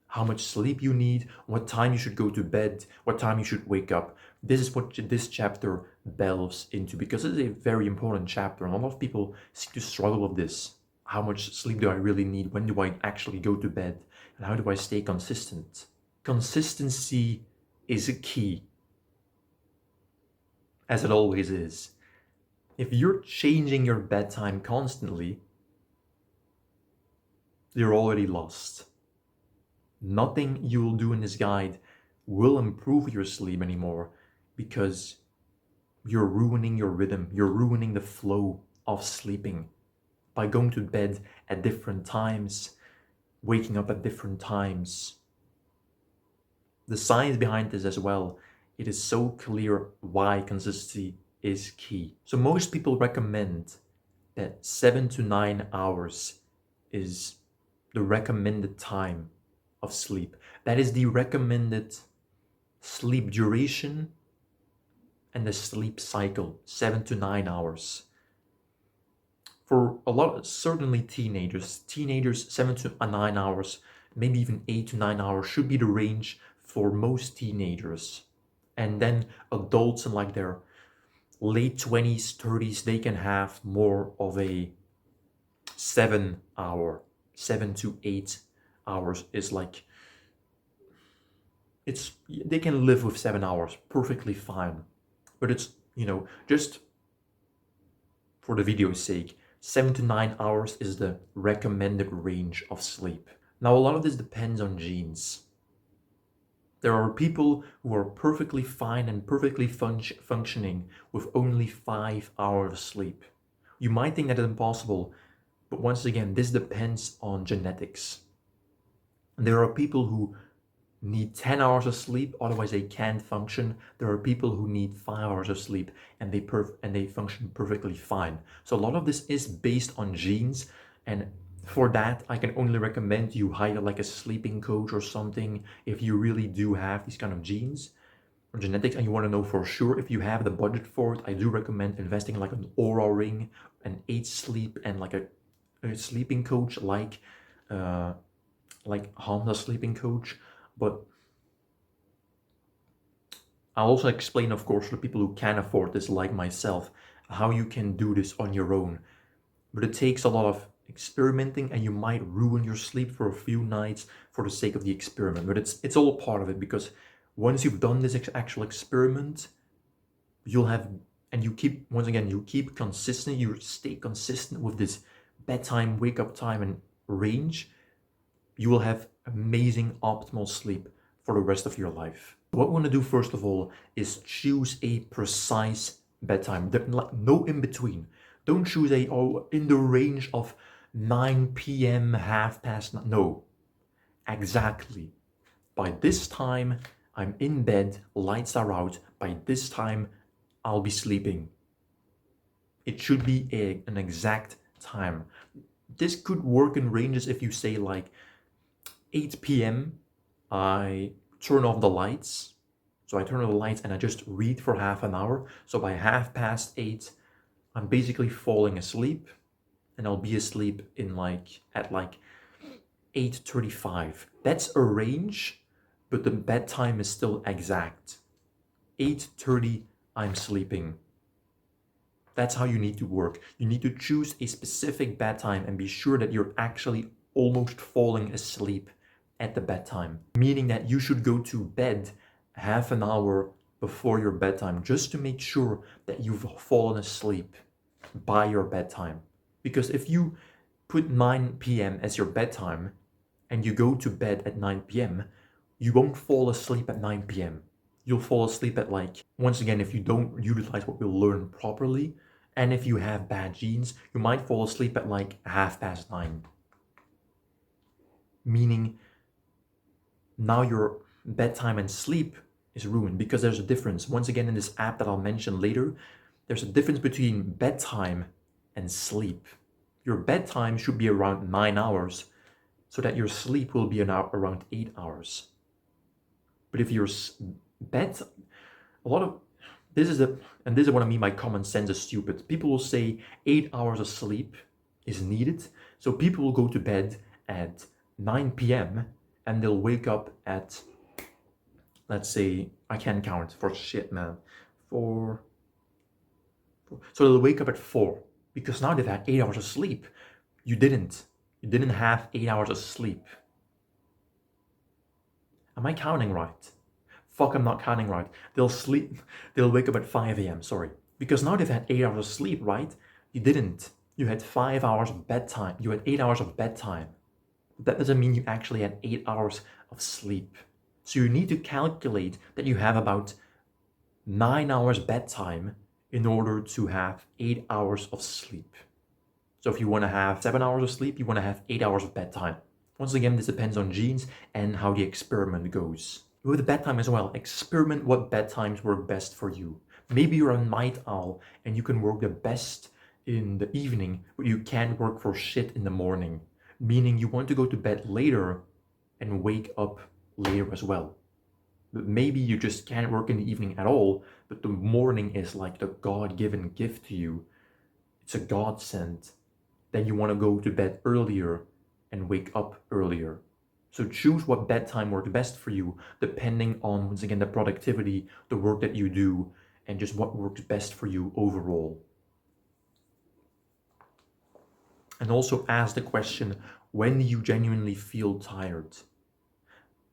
How much sleep you need, what time you should go to bed, what time you should wake up. This is what this chapter delves into, because it is a very important chapter, and a lot of people seem to struggle with this. How much sleep do I really need? When do I actually go to bed? And how do I stay consistent? Consistency is a key, as it always is. If you're changing your bedtime constantly, you're already lost. Nothing you will do in this guide will improve your sleep anymore, because you're ruining your rhythm, you're ruining the flow of sleeping by going to bed at different times, waking up at different times. The science behind this as well, it is so clear why consistency is key. So most people recommend that 7 to 9 hours is the recommended time of sleep. That is the recommended sleep duration and the sleep cycle, 7 to 9 hours. For a lot, certainly teenagers, 7 to 9 hours, maybe even 8 to 9 hours should be the range for most teenagers. And then adults in like their late 20s, 30s, they can have more of a 7 to 8 hours is like, they can live with 7 hours perfectly fine. But it's, just for the video's sake, 7 to 9 hours is the recommended range of sleep. Now, a lot of this depends on genes. There are people who are perfectly fine and perfectly functioning with only 5 hours of sleep. You might think that it's impossible, but once again, this depends on genetics. There are people who need 10 hours of sleep, otherwise they can't function. There are people who need 5 hours of sleep and they function perfectly fine. So a lot of this is based on genes, and for that I can only recommend you hire like a sleeping coach or something if you really do have these kind of genes or genetics and you want to know for sure if you have the budget for it. I do recommend investing like an Aura ring, an 8 sleep, and like a sleeping coach like Honda sleeping coach. But I'll also explain, of course, for people who can afford this, like myself, how you can do this on your own. But it takes a lot of experimenting, and you might ruin your sleep for a few nights for the sake of the experiment. But it's all part of it, because once you've done this actual experiment, you'll have, and you keep, once again, you keep consistent, you stay consistent with this bedtime, wake up time, and range, you will have amazing optimal sleep for the rest of your life. What we want to do first of all is choose a precise bedtime. No in between. Don't choose in the range of 9 p.m., 9:30. No, exactly. By this time, I'm in bed, lights are out. By this time, I'll be sleeping. It should be an exact time. This could work in ranges if you say like 8 p.m. I turn off the lights. So I turn off the lights and I just read for half an hour. So by 8:30, I'm basically falling asleep. and I'll be asleep at 8:35. That's a range, but the bedtime is still exact. 8:30, I'm sleeping. That's how you need to work. You need to choose a specific bedtime and be sure that you're actually almost falling asleep at the bedtime. Meaning that you should go to bed half an hour before your bedtime just to make sure that you've fallen asleep by your bedtime. Because if you put 9 p.m. as your bedtime and you go to bed at 9 p.m., you won't fall asleep at 9 p.m. You'll fall asleep at once again, if you don't utilize what we learn properly, and if you have bad genes, you might fall asleep at 9:30. Meaning now your bedtime and sleep is ruined because there's a difference. Once again, in this app that I'll mention later, there's a difference between bedtime and sleep. Your bedtime should be around 9 hours so that your sleep will be around 8 hours. But if your bed, this is what I mean by common sense is stupid. People will say 8 hours of sleep is needed. So people will go to bed at 9 p.m. and they'll wake up at, let's say, I can't count for shit, man. So they'll wake up at 4 because now they've had 8 hours of sleep. You didn't have 8 hours of sleep. Am I counting right? Fuck, I'm not counting right. They'll wake up at 5 a.m., sorry. Because now they've had 8 hours of sleep, right? You didn't. You had 5 hours of bedtime. You had 8 hours of bedtime. That doesn't mean you actually had 8 hours of sleep. So you need to calculate that you have about 9 hours bedtime in order to have 8 hours of sleep. So if you want to have 7 hours of sleep, you want to have 8 hours of bedtime. Once again, this depends on genes and how the experiment goes. With the bedtime as well, experiment what bedtimes work best for you. Maybe you're a night owl and you can work the best in the evening, but you can't work for shit in the morning. Meaning you want to go to bed later and wake up later as well. But maybe you just can't work in the evening at all, but the morning is like the God-given gift to you. It's a godsend. Then you want to go to bed earlier and wake up earlier. So choose what bedtime works best for you, depending on, once again, the productivity, the work that you do, and just what works best for you overall. And also ask the question, when do you genuinely feel tired?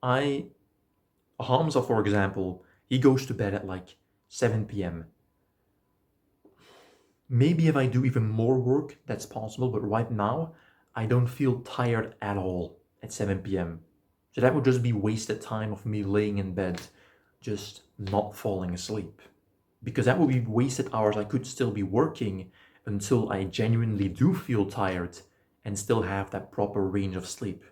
Hamza, for example, he goes to bed at 7 p.m. Maybe if I do even more work, that's possible, but right now, I don't feel tired at all at 7 p.m. So that would just be wasted time of me laying in bed, just not falling asleep. Because that would be wasted hours I could still be working until I genuinely do feel tired and still have that proper range of sleep.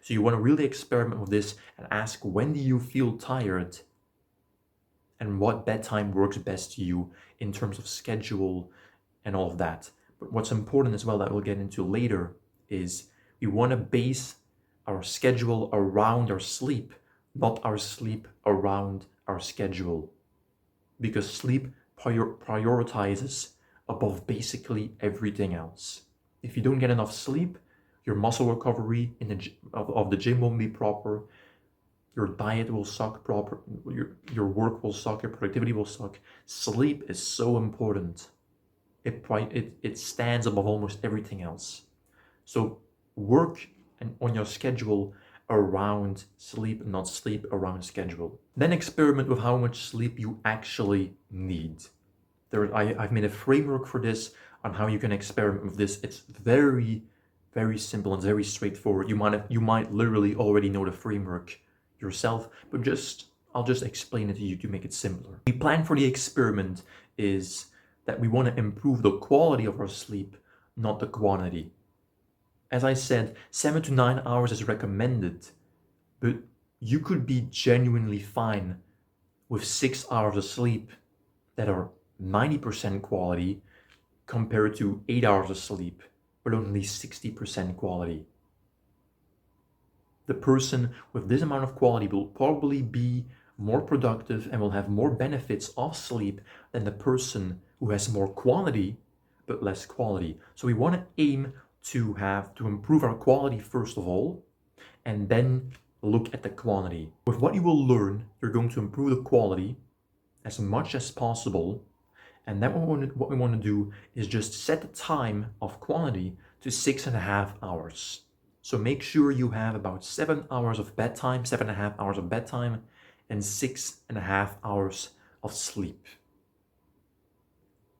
So you want to really experiment with this and ask, when do you feel tired and what bedtime works best to you in terms of schedule and all of that. But what's important as well that we'll get into later is we want to base our schedule around our sleep, not our sleep around our schedule. Because sleep prioritizes above basically everything else. If you don't get enough sleep, your muscle recovery of the gym won't be proper, your diet will suck proper, your work will suck, your productivity will suck. Sleep is so important. It stands above almost everything else. So work on your schedule around sleep, not sleep around schedule. Then experiment with how much sleep you actually need. I've made a framework for this on how you can experiment with this. It's very, very simple and very straightforward. You might literally already know the framework yourself, but I'll just explain it to you to make it simpler. The plan for the experiment is that we want to improve the quality of our sleep, not the quantity. As I said, 7 to 9 hours is recommended, but you could be genuinely fine with 6 hours of sleep that are 90% quality compared to 8 hours of sleep, but only 60% quality. The person with this amount of quality will probably be more productive and will have more benefits of sleep than the person who has more quality, but less quality. So we want to aim to improve our quality first of all, and then look at the quantity. With what you will learn, you're going to improve the quality as much as possible. And then what we want to do is just set the time of quantity to 6.5 hours. So make sure you have about 7 hours of bedtime, 7.5 hours of bedtime, and 6.5 hours of sleep,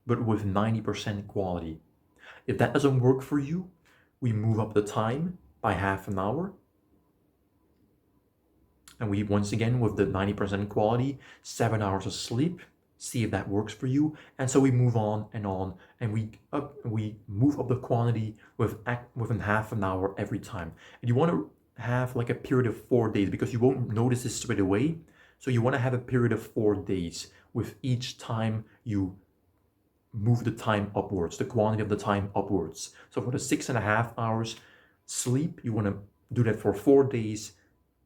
but with 90% quality. If that doesn't work for you, we move up the time by half an hour. And we, once again, with the 90% quality, 7 hours of sleep, see if that works for you. And so we move on, and we move up the quantity within half an hour every time. And you want to have like a period of 4 days, because you won't notice this straight away. So you want to have a period of 4 days with each time you move the time upwards, the quantity of the time upwards. So for the 6.5 hours sleep, you want to do that for 4 days.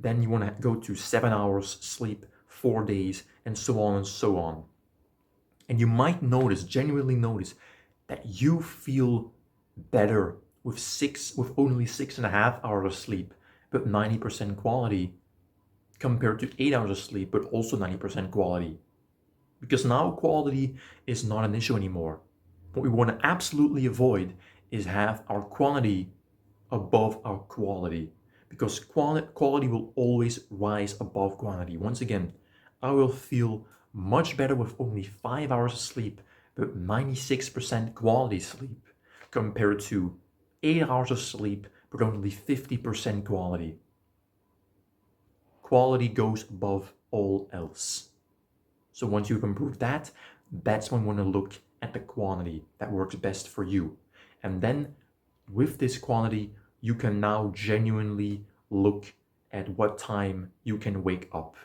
Then you want to go to 7 hours sleep, 4 days, and so on and so on. And you might notice, genuinely notice, that you feel better with only 6.5 hours of sleep, but 90% quality, compared to 8 hours of sleep, but also 90% quality. Because now quality is not an issue anymore. What we want to absolutely avoid is have our quantity above our quality, because quality will always rise above quantity. Once again, I will feel much better with only 5 hours of sleep, but 96% quality sleep, compared to 8 hours of sleep, but only 50% quality. Quality goes above all else. So once you've improved that, that's when we want to look at the quantity that works best for you. And then with this quantity, you can now genuinely look at what time you can wake up.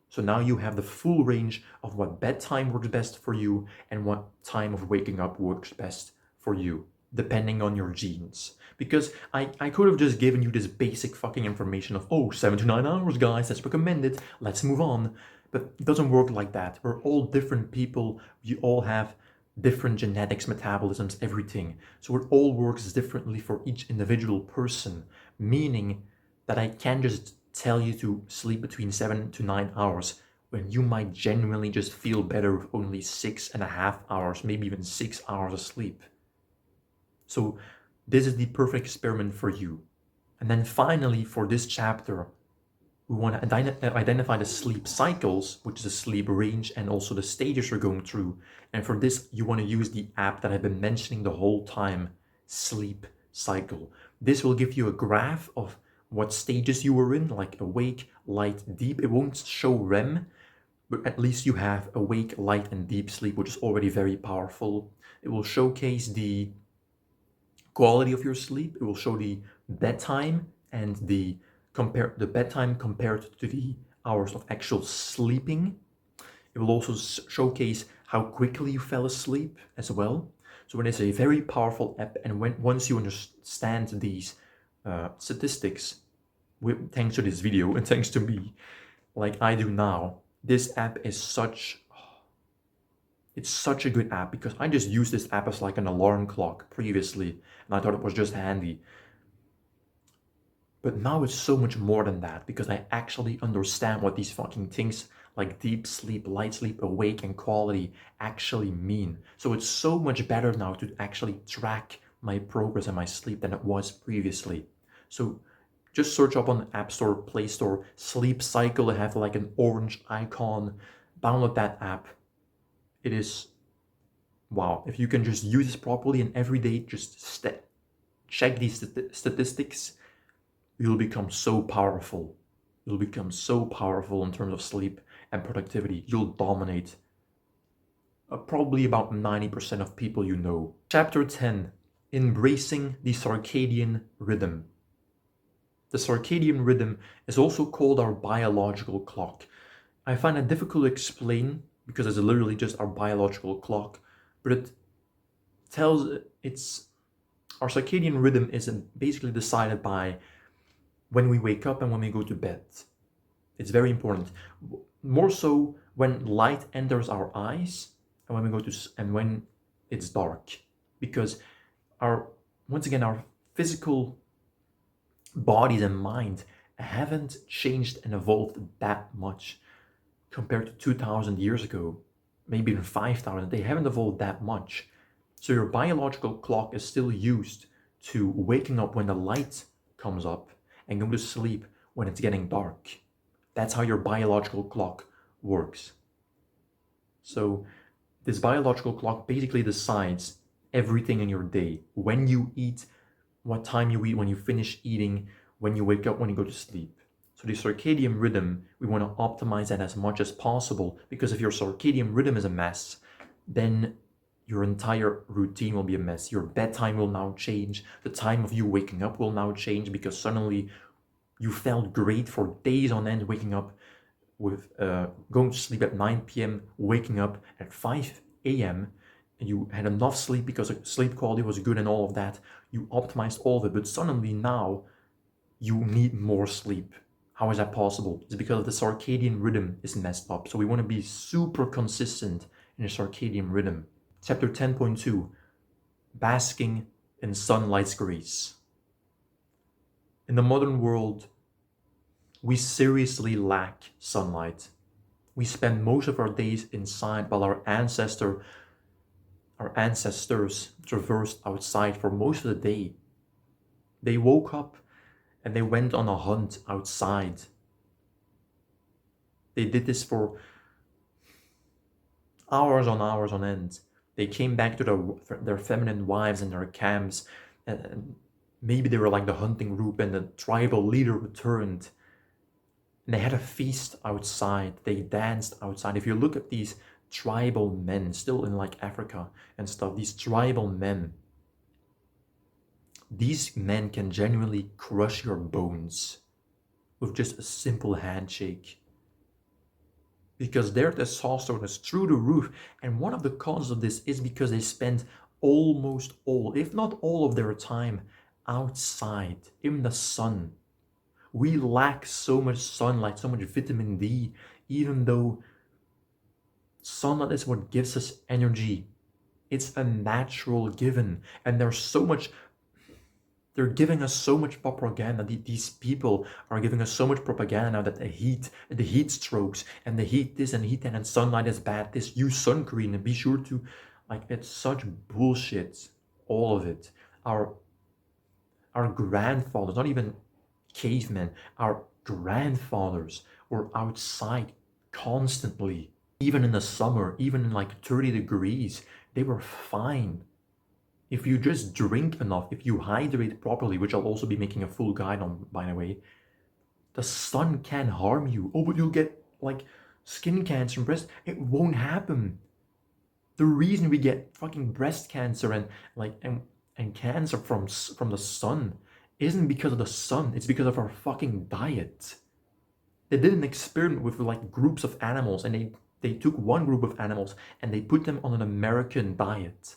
So now you have the full range of what bedtime works best for you and what time of waking up works best for you, depending on your genes. Because I could have just given you this basic fucking information of, 7 to 9 hours, guys, that's recommended, let's move on. But it doesn't work like that. We're all different people. We all have different genetics, metabolisms, everything. So it all works differently for each individual person, meaning that I can't just tell you to sleep between 7 to 9 hours when you might genuinely just feel better with only 6.5 hours, maybe even 6 hours of sleep. So this is the perfect experiment for you. And then finally, for this chapter, we want to identify the sleep cycles, which is the sleep range and also the stages you're going through. And for this, you want to use the app that I've been mentioning the whole time, Sleep Cycle. This will give you a graph of what stages you were in, like awake, light, deep. It won't show REM, but at least you have awake, light, and deep sleep, which is already very powerful. It will showcase the quality of your sleep. It will show the bedtime and the bedtime compared to the hours of actual sleeping. It will also showcase how quickly you fell asleep as well. So it is a very powerful app, and once you understand these statistics, thanks to this video and thanks to me, like I do now, this app is it's such a good app, because I just used this app as like an alarm clock previously, and I thought it was just handy. But now it's so much more than that, because I actually understand what these fucking things like deep sleep, light sleep, awake, and quality actually mean. So it's so much better now to actually track my progress and my sleep than it was previously. So just search up on the App Store, Play Store, Sleep Cycle. They have like an orange icon. Download that app. It is, wow. If you can just use this properly and every day just check these statistics, you'll become so powerful. You'll become so powerful in terms of sleep and productivity. You'll dominate probably about 90% of people you know. Chapter 10, Embracing the Circadian Rhythm. The circadian rhythm is also called our biological clock. I find it difficult to explain because it's literally just our biological clock, but our circadian rhythm is basically decided by when we wake up and when we go to bed. It's very important. More so when light enters our eyes and when we go to and when it's dark. because once again, our physical bodies and mind haven't changed and evolved that much compared to 2000 years ago, maybe even 5000. They haven't evolved that much. So your biological clock is still used to waking up when the light comes up and go to sleep when it's getting dark. That's how your biological clock works. So this biological clock basically decides everything in your day: when you eat, what time you eat, when you finish eating, when you wake up, when you go to sleep. So the circadian rhythm, we want to optimize that as much as possible, because if your circadian rhythm is a mess, then your entire routine will be a mess. Your bedtime will now change. The time of you waking up will now change, because suddenly you felt great for days on end waking up with going to sleep at 9 p.m., waking up at 5 a.m., and you had enough sleep because sleep quality was good and all of that. You optimized all of it, but suddenly now you need more sleep. How is that possible? It's because the circadian rhythm is messed up. So we want to be super consistent in the circadian rhythm. Chapter 10.2, Basking in Sunlight's Grace. In the modern world, we seriously lack sunlight. We spend most of our days inside, while our ancestors traversed outside for most of the day. They woke up and they went on a hunt outside. They did this for hours on end. They came back to their feminine wives and their camps, and maybe they were like the hunting group, and the tribal leader returned. And they had a feast outside. They danced outside. If you look at these tribal men, still in like Africa and stuff, these tribal men, these men can genuinely crush your bones with just a simple handshake, because their testosterone is through the roof. And one of the causes of this is because they spend almost all, if not all of their time outside in the sun. We lack so much sunlight, so much vitamin D, even though sunlight is what gives us energy. It's a natural given. And they're giving us so much propaganda. These people are giving us so much propaganda now that the heat strokes, and the heat this and heat that, and sunlight is bad. This, use sun cream and be sure to, like, it's such bullshit. All of it. Our grandfathers, not even cavemen, our grandfathers were outside constantly. Even in the summer, even in like 30 degrees, they were fine. If you just drink enough, if you hydrate properly, which I'll also be making a full guide on, by the way, the sun can harm you. Oh, but you'll get like skin cancer and breast. It won't happen. The reason we get fucking breast cancer and cancer from the sun isn't because of the sun. It's because of our fucking diet. They did an experiment with like groups of animals, and they took one group of animals and they put them on an American diet.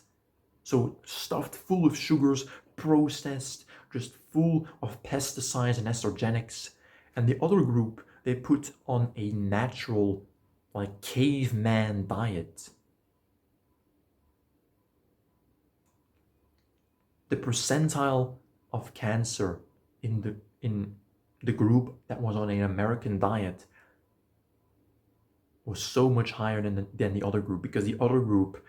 So stuffed full of sugars, processed, just full of pesticides and estrogenics. And the other group, they put on a natural, like, caveman diet. The percentile of cancer in the group that was on an American diet was so much higher than the other group, because the other group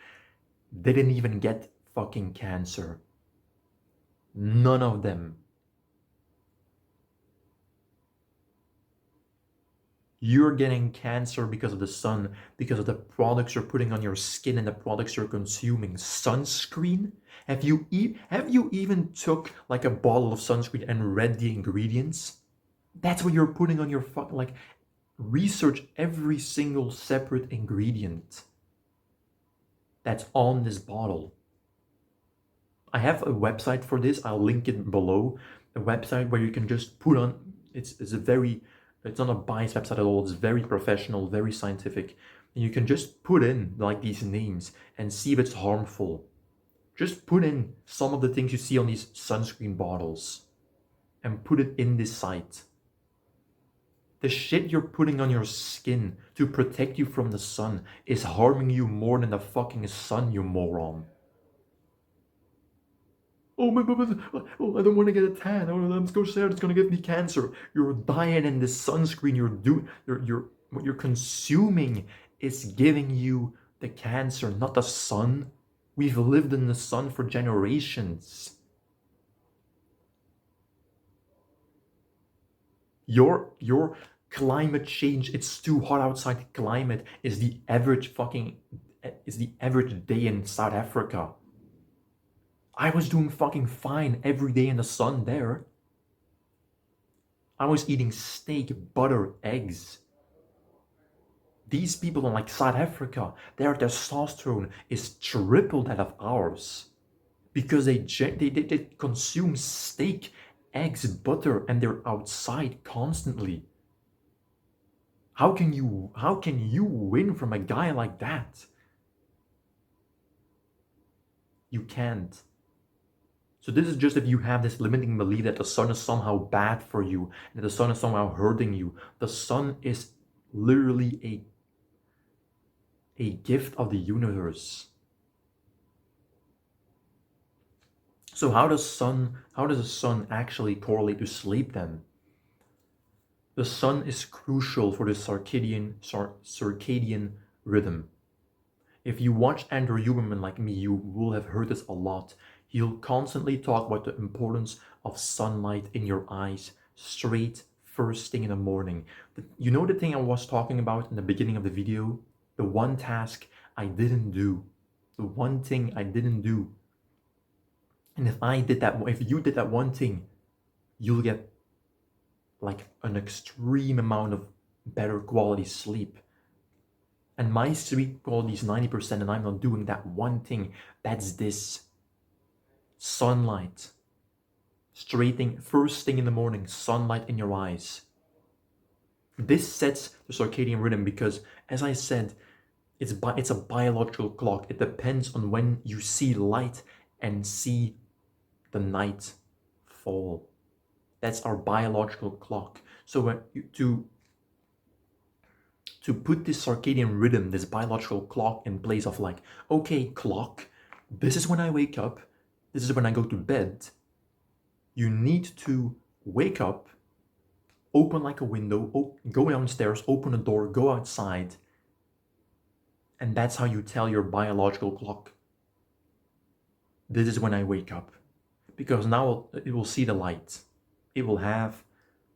didn't even get fucking cancer. None of them. You're getting cancer because of the sun, because of the products you're putting on your skin and the products you're consuming. Sunscreen? Have you even took like a bottle of sunscreen and read the ingredients? That's what you're putting on your like, research every single separate ingredient that's on this bottle. I have a website for this. I'll link it below. A website where you can just put on, it's not a biased website at all. It's very professional, very scientific. And you can just put in like these names and see if it's harmful. Just put in some of the things you see on these sunscreen bottles and put it in this site. The shit you're putting on your skin to protect you from the sun is harming you more than the fucking sun, you moron. Oh, oh, I don't want to get a tan. Oh, I'm so scared it's going to give me cancer. Your diet and the sunscreen what you're consuming is giving you the cancer, not the sun. We've lived in the sun for generations. Your climate change, it's too hot outside climate is the average day in South Africa. I was doing fucking fine every day in the sun there. I was eating steak, butter, eggs. These people in like South Africa, their testosterone is triple that of ours because they consume steak, eggs, butter, and they're outside constantly. How can you win from a guy like that? You can't. So this is just if you have this limiting belief that the sun is somehow bad for you, and that the sun is somehow hurting you. The sun is literally a gift of the universe. So how does the sun actually correlate to sleep then? The sun is crucial for the circadian rhythm. If you watch Andrew Huberman like me, you will have heard this a lot. He'll constantly talk about the importance of sunlight in your eyes straight first thing in the morning. You know the thing I was talking about in the beginning of the video? The one task I didn't do. The one thing I didn't do. And if you did that one thing, you'll get like an extreme amount of better quality sleep. And my sleep quality is 90% and I'm not doing that one thing. That's this. Sunlight. First thing in the morning, sunlight in your eyes. This sets the circadian rhythm because, as I said, it's a biological clock. It depends on when you see light and see the night fall. That's our biological clock. So to put this circadian rhythm, this biological clock in place of like, okay, clock, this is when I wake up, this is when I go to bed, you need to wake up, open like a window, go downstairs, open a door, go outside, and that's how you tell your biological clock, this is when I wake up. Because now it will see the light. It will have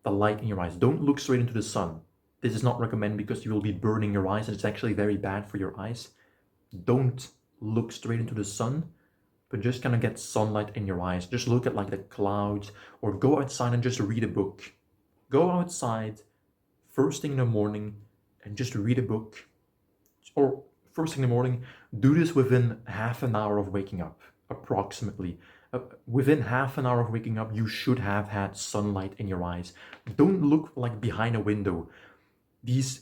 the light in your eyes. Don't look straight into the sun. This is not recommended because you will be burning your eyes and it's actually very bad for your eyes. Don't look straight into the sun, but just kind of get sunlight in your eyes. Just look at like the clouds or go outside and just read a book. Go outside first thing in the morning and just read a book. Or first thing in the morning, do this within half an hour of waking up, approximately. Within half an hour of waking up, you should have had sunlight in your eyes. Don't look like behind a window. These,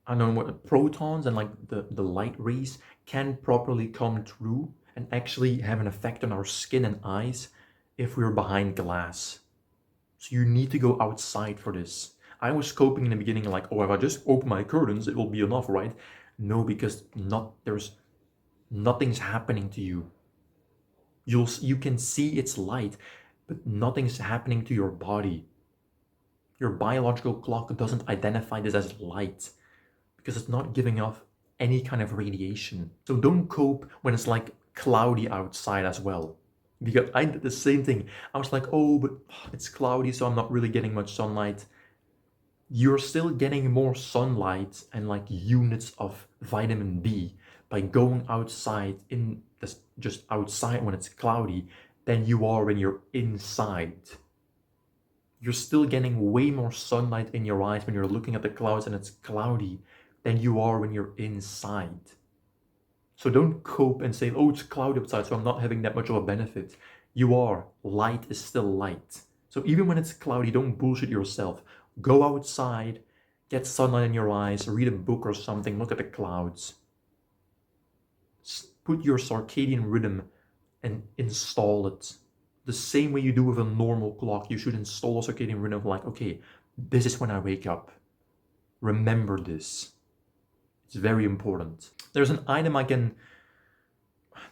I don't know what, protons and like the light rays can properly come through and actually have an effect on our skin and eyes if we're behind glass. So you need to go outside for this. I was coping in the beginning like, oh, if I just open my curtains, it will be enough, right? No, because nothing's happening to you. You can see its light, but nothing's happening to your body. Your biological clock doesn't identify this as light because it's not giving off any kind of radiation. So don't cope when it's like cloudy outside as well. Because I did the same thing. I was like, oh, but it's cloudy, so I'm not really getting much sunlight. You're still getting more sunlight and like units of vitamin D by going outside just outside when it's cloudy than you are when you're inside. You're still getting way more sunlight in your eyes when you're looking at the clouds and it's cloudy than you are when you're inside. So don't cope and say, oh, it's cloudy outside, so I'm not having that much of a benefit. You are. Light is still light. So even when it's cloudy, don't bullshit yourself. Go outside, get sunlight in your eyes, read a book or something, look at the clouds. Put your circadian rhythm and install it. The same way you do with a normal clock, you should install a circadian rhythm like, okay, this is when I wake up. Remember this. It's very important. There's an item I can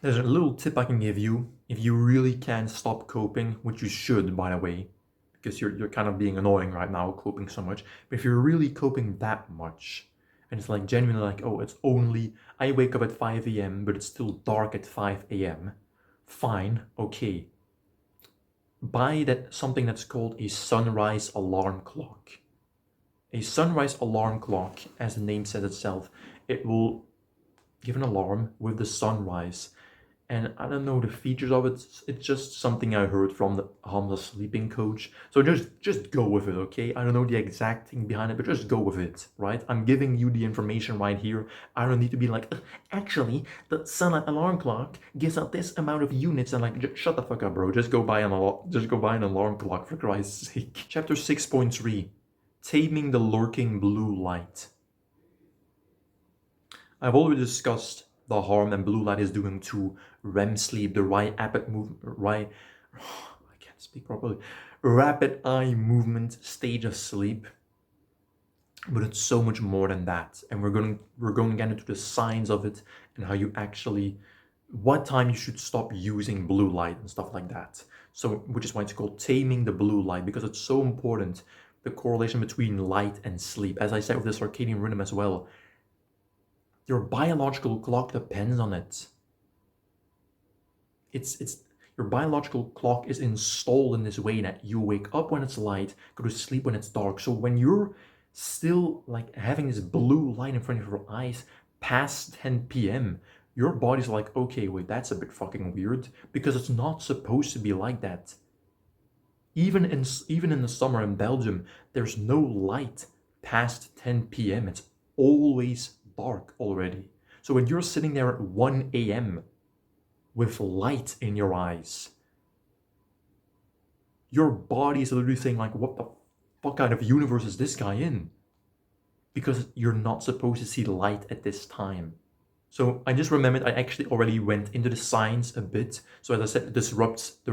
There's a little tip I can give you. If you really can't stop coping, which you should, by the way, because you're kind of being annoying right now, coping so much. But if you're really coping that much, and it's like genuinely like, oh, it's only, I wake up at 5 a.m., but it's still dark at 5 a.m., fine, okay. Buy something that's called a sunrise alarm clock. A sunrise alarm clock, as the name says itself, it will give an alarm with the sunrise. And I don't know the features of it. It's just something I heard from the Hamza sleeping coach. So just go with it, okay? I don't know the exact thing behind it, but just go with it, right? I'm giving you the information right here. I don't need to be like, actually, the sunlight alarm clock gives out this amount of units, and like, shut the fuck up, bro. Just go buy an alarm clock for Christ's sake. Chapter 6.3, Taming the Lurking Blue Light. I've already discussed the harm that blue light is doing to REM sleep, the I can't speak properly, rapid eye movement stage of sleep. But it's so much more than that, and we're going to get into the signs of it and how you actually, what time you should stop using blue light and stuff like that. So, which is why it's called taming the blue light, because it's so important, the correlation between light and sleep. As I said with the circadian rhythm as well, your biological clock depends on it. It's your biological clock is installed in this way that you wake up when it's light, go to sleep when it's dark. So when you're still like having this blue light in front of your eyes past 10 p.m., your body's like, okay, wait, that's a bit fucking weird, because it's not supposed to be like that. Even in the summer in Belgium, there's no light past 10 p.m. It's always dark already. So when you're sitting there at 1 a.m. with light in your eyes, your body is literally saying like, what the fuck kind of universe is this guy in? Because you're not supposed to see light at this time. So I just remembered I actually already went into the science a bit. So as I said, it disrupts the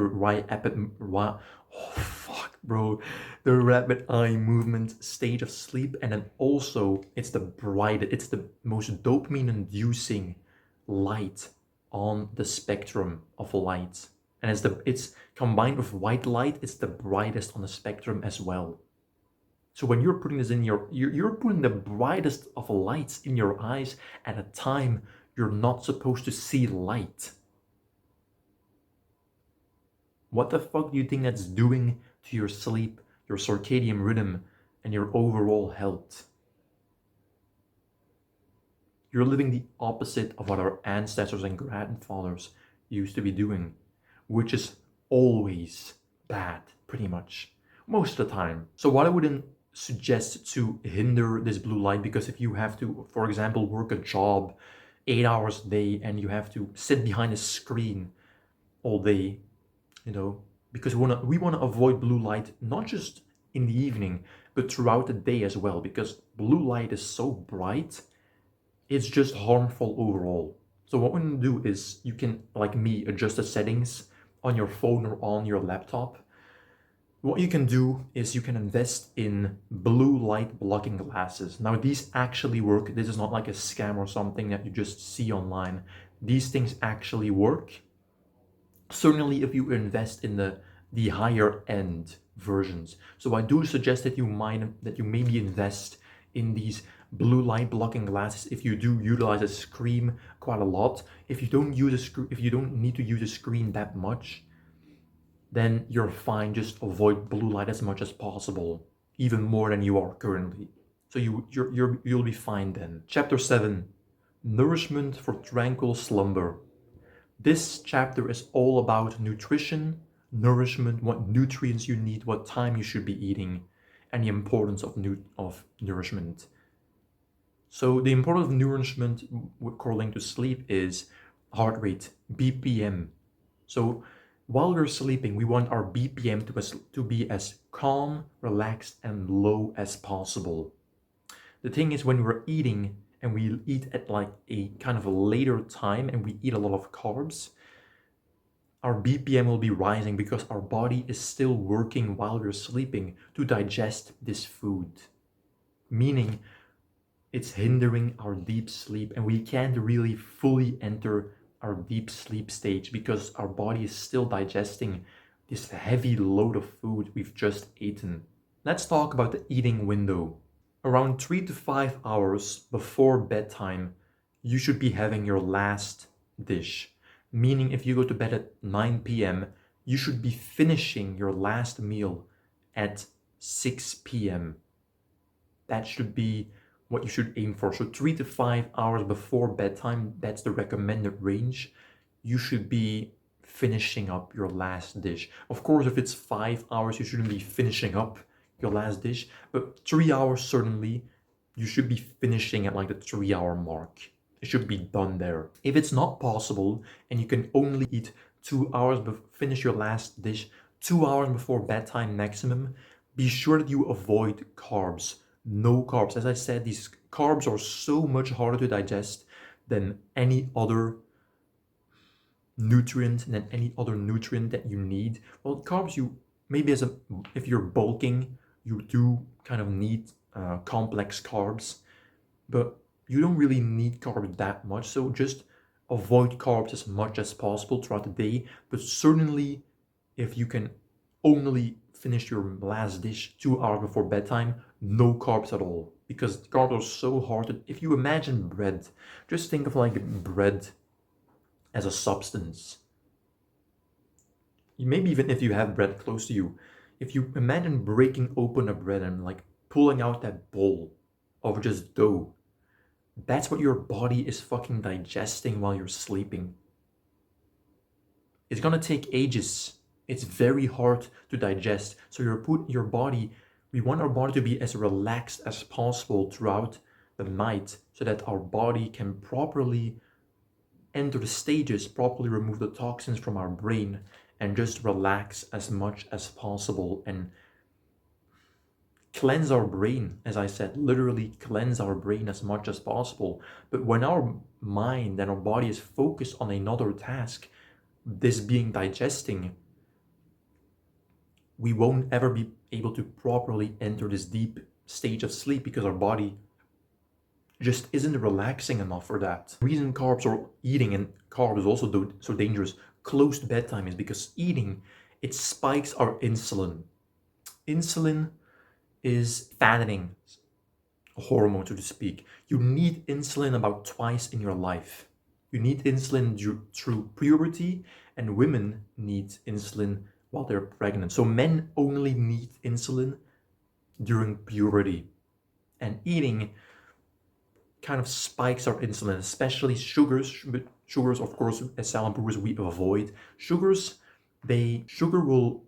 the rapid eye movement stage of sleep, and then also it's the most dopamine inducing light on the spectrum of light. And it's combined with white light, it's the brightest on the spectrum as well. So when you're putting this in you're putting the brightest of lights in your eyes at a time you're not supposed to see light. What the fuck do you think that's doing to your sleep, your circadian rhythm, and your overall health? You're living the opposite of what our ancestors and grandfathers used to be doing, which is always bad, pretty much, most of the time. So what I wouldn't suggest to hinder this blue light, because if you have to, for example, work a job 8 hours a day and you have to sit behind a screen all day, because we want to avoid blue light, not just in the evening, but throughout the day as well, because blue light is so bright, it's just harmful overall. So what we're going to do is you can, like me, adjust the settings on your phone or on your laptop. What you can do is you can invest in blue light blocking glasses. Now these actually work. This is not like a scam or something that you just see online. These things actually work. Certainly if you invest in the higher end versions. So I do suggest that you maybe invest in these blue light blocking glasses if you do utilize a screen quite a lot. If you don't need to use a screen that much, then you're fine. Just avoid blue light as much as possible, even more than you are currently. So you'll be fine then. Chapter 7, Nourishment for Tranquil Slumber. This chapter is all about nutrition, nourishment, what nutrients you need, what time you should be eating, and the importance of nourishment. So the importance of nourishment correlating to sleep is heart rate, BPM. So while we're sleeping, we want our BPM to be as calm, relaxed, and low as possible. The thing is, when we're eating and we eat at like a kind of a later time and we eat a lot of carbs, our BPM will be rising because our body is still working while we're sleeping to digest this food. Meaning it's hindering our deep sleep and we can't really fully enter our deep sleep stage because our body is still digesting this heavy load of food we've just eaten. Let's talk about the eating window. Around 3 to 5 hours before bedtime, you should be having your last dish. Meaning if you go to bed at 9 p.m., you should be finishing your last meal at 6 p.m. That should be what you should aim for. So 3 to 5 hours before bedtime, that's the recommended range. You should be finishing up your last dish. Of course, if it's 5 hours, you shouldn't be finishing up your last dish, but 3 hours certainly, you should be finishing at like the 3 hour mark. It should be done there. If it's not possible and you can only eat 2 hours, finish your last dish 2 hours before bedtime maximum, be sure that you avoid carbs. No carbs. As I said, these carbs are so much harder to digest than any other nutrient that you need. Well, carbs, you maybe if you're bulking, you do kind of need complex carbs, but you don't really need carbs that much. So just avoid carbs as much as possible throughout the day. But certainly, if you can only finish your last dish 2 hours before bedtime, no carbs at all, because carbs are so hard to, if you imagine bread, just think of like bread as a substance. Maybe even if you have bread close to you, if you imagine breaking open a bread and like pulling out that bowl of just dough, that's what your body is fucking digesting while you're sleeping. It's gonna take ages. It's very hard to digest. So your body, we want our body to be as relaxed as possible throughout the night so that our body can properly enter the stages, properly remove the toxins from our brain, and just relax as much as possible and cleanse our brain. As I said, literally cleanse our brain as much as possible. But when our mind and our body is focused on another task, this being digesting, we won't ever be able to properly enter this deep stage of sleep because our body just isn't relaxing enough for that. The reason carbs or eating and carbs is also so dangerous close to bedtime is because eating, it spikes our insulin. Insulin is fattening hormone, so to speak. You need insulin about twice in your life. You need insulin through puberty, and women need insulin while they're pregnant. So men only need insulin during puberty. And eating kind of spikes our insulin, especially sugars. But sugars, of course, as salad brewers, we avoid. Sugar will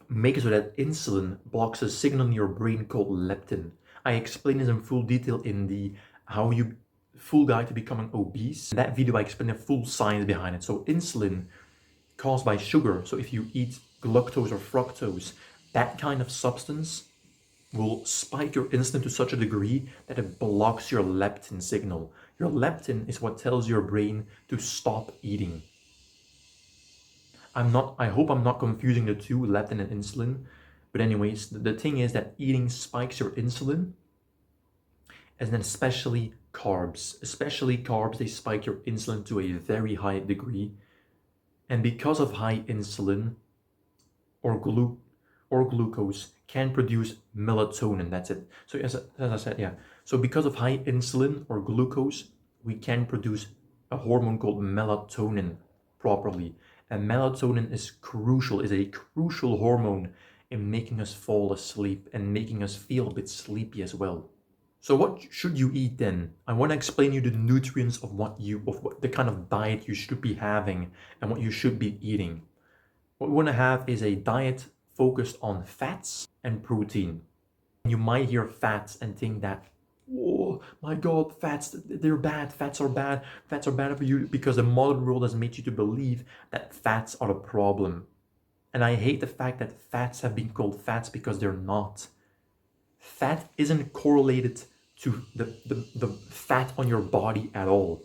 make it so that insulin blocks a signal in your brain called leptin. I explain this in full detail in the full guide to becoming obese. In that video, I explain the full science behind it. So insulin caused by sugar, so if you eat glucose or fructose, that kind of substance will spike your insulin to such a degree that it blocks your leptin signal. Your leptin is what tells your brain to stop eating. I hope I'm not confusing the two, leptin and insulin. But anyways, the thing is that eating spikes your insulin, and then especially carbs. Especially carbs, they spike your insulin to a very high degree. And because of high insulin or glucose can produce melatonin, that's it. So as I said, yeah. So because of high insulin or glucose, we can produce a hormone called melatonin properly. And melatonin is a crucial hormone in making us fall asleep and making us feel a bit sleepy as well. So what should you eat then? I want to explain you the nutrients of what the kind of diet you should be having and what you should be eating. What we want to have is a diet focused on fats and protein. You might hear fats and think that, oh my God, fats, they're bad. Fats are bad. Fats are bad for you because the modern world has made you to believe that fats are the problem. And I hate the fact that fats have been called fats because they're not. Fat isn't correlated to the fat on your body at all.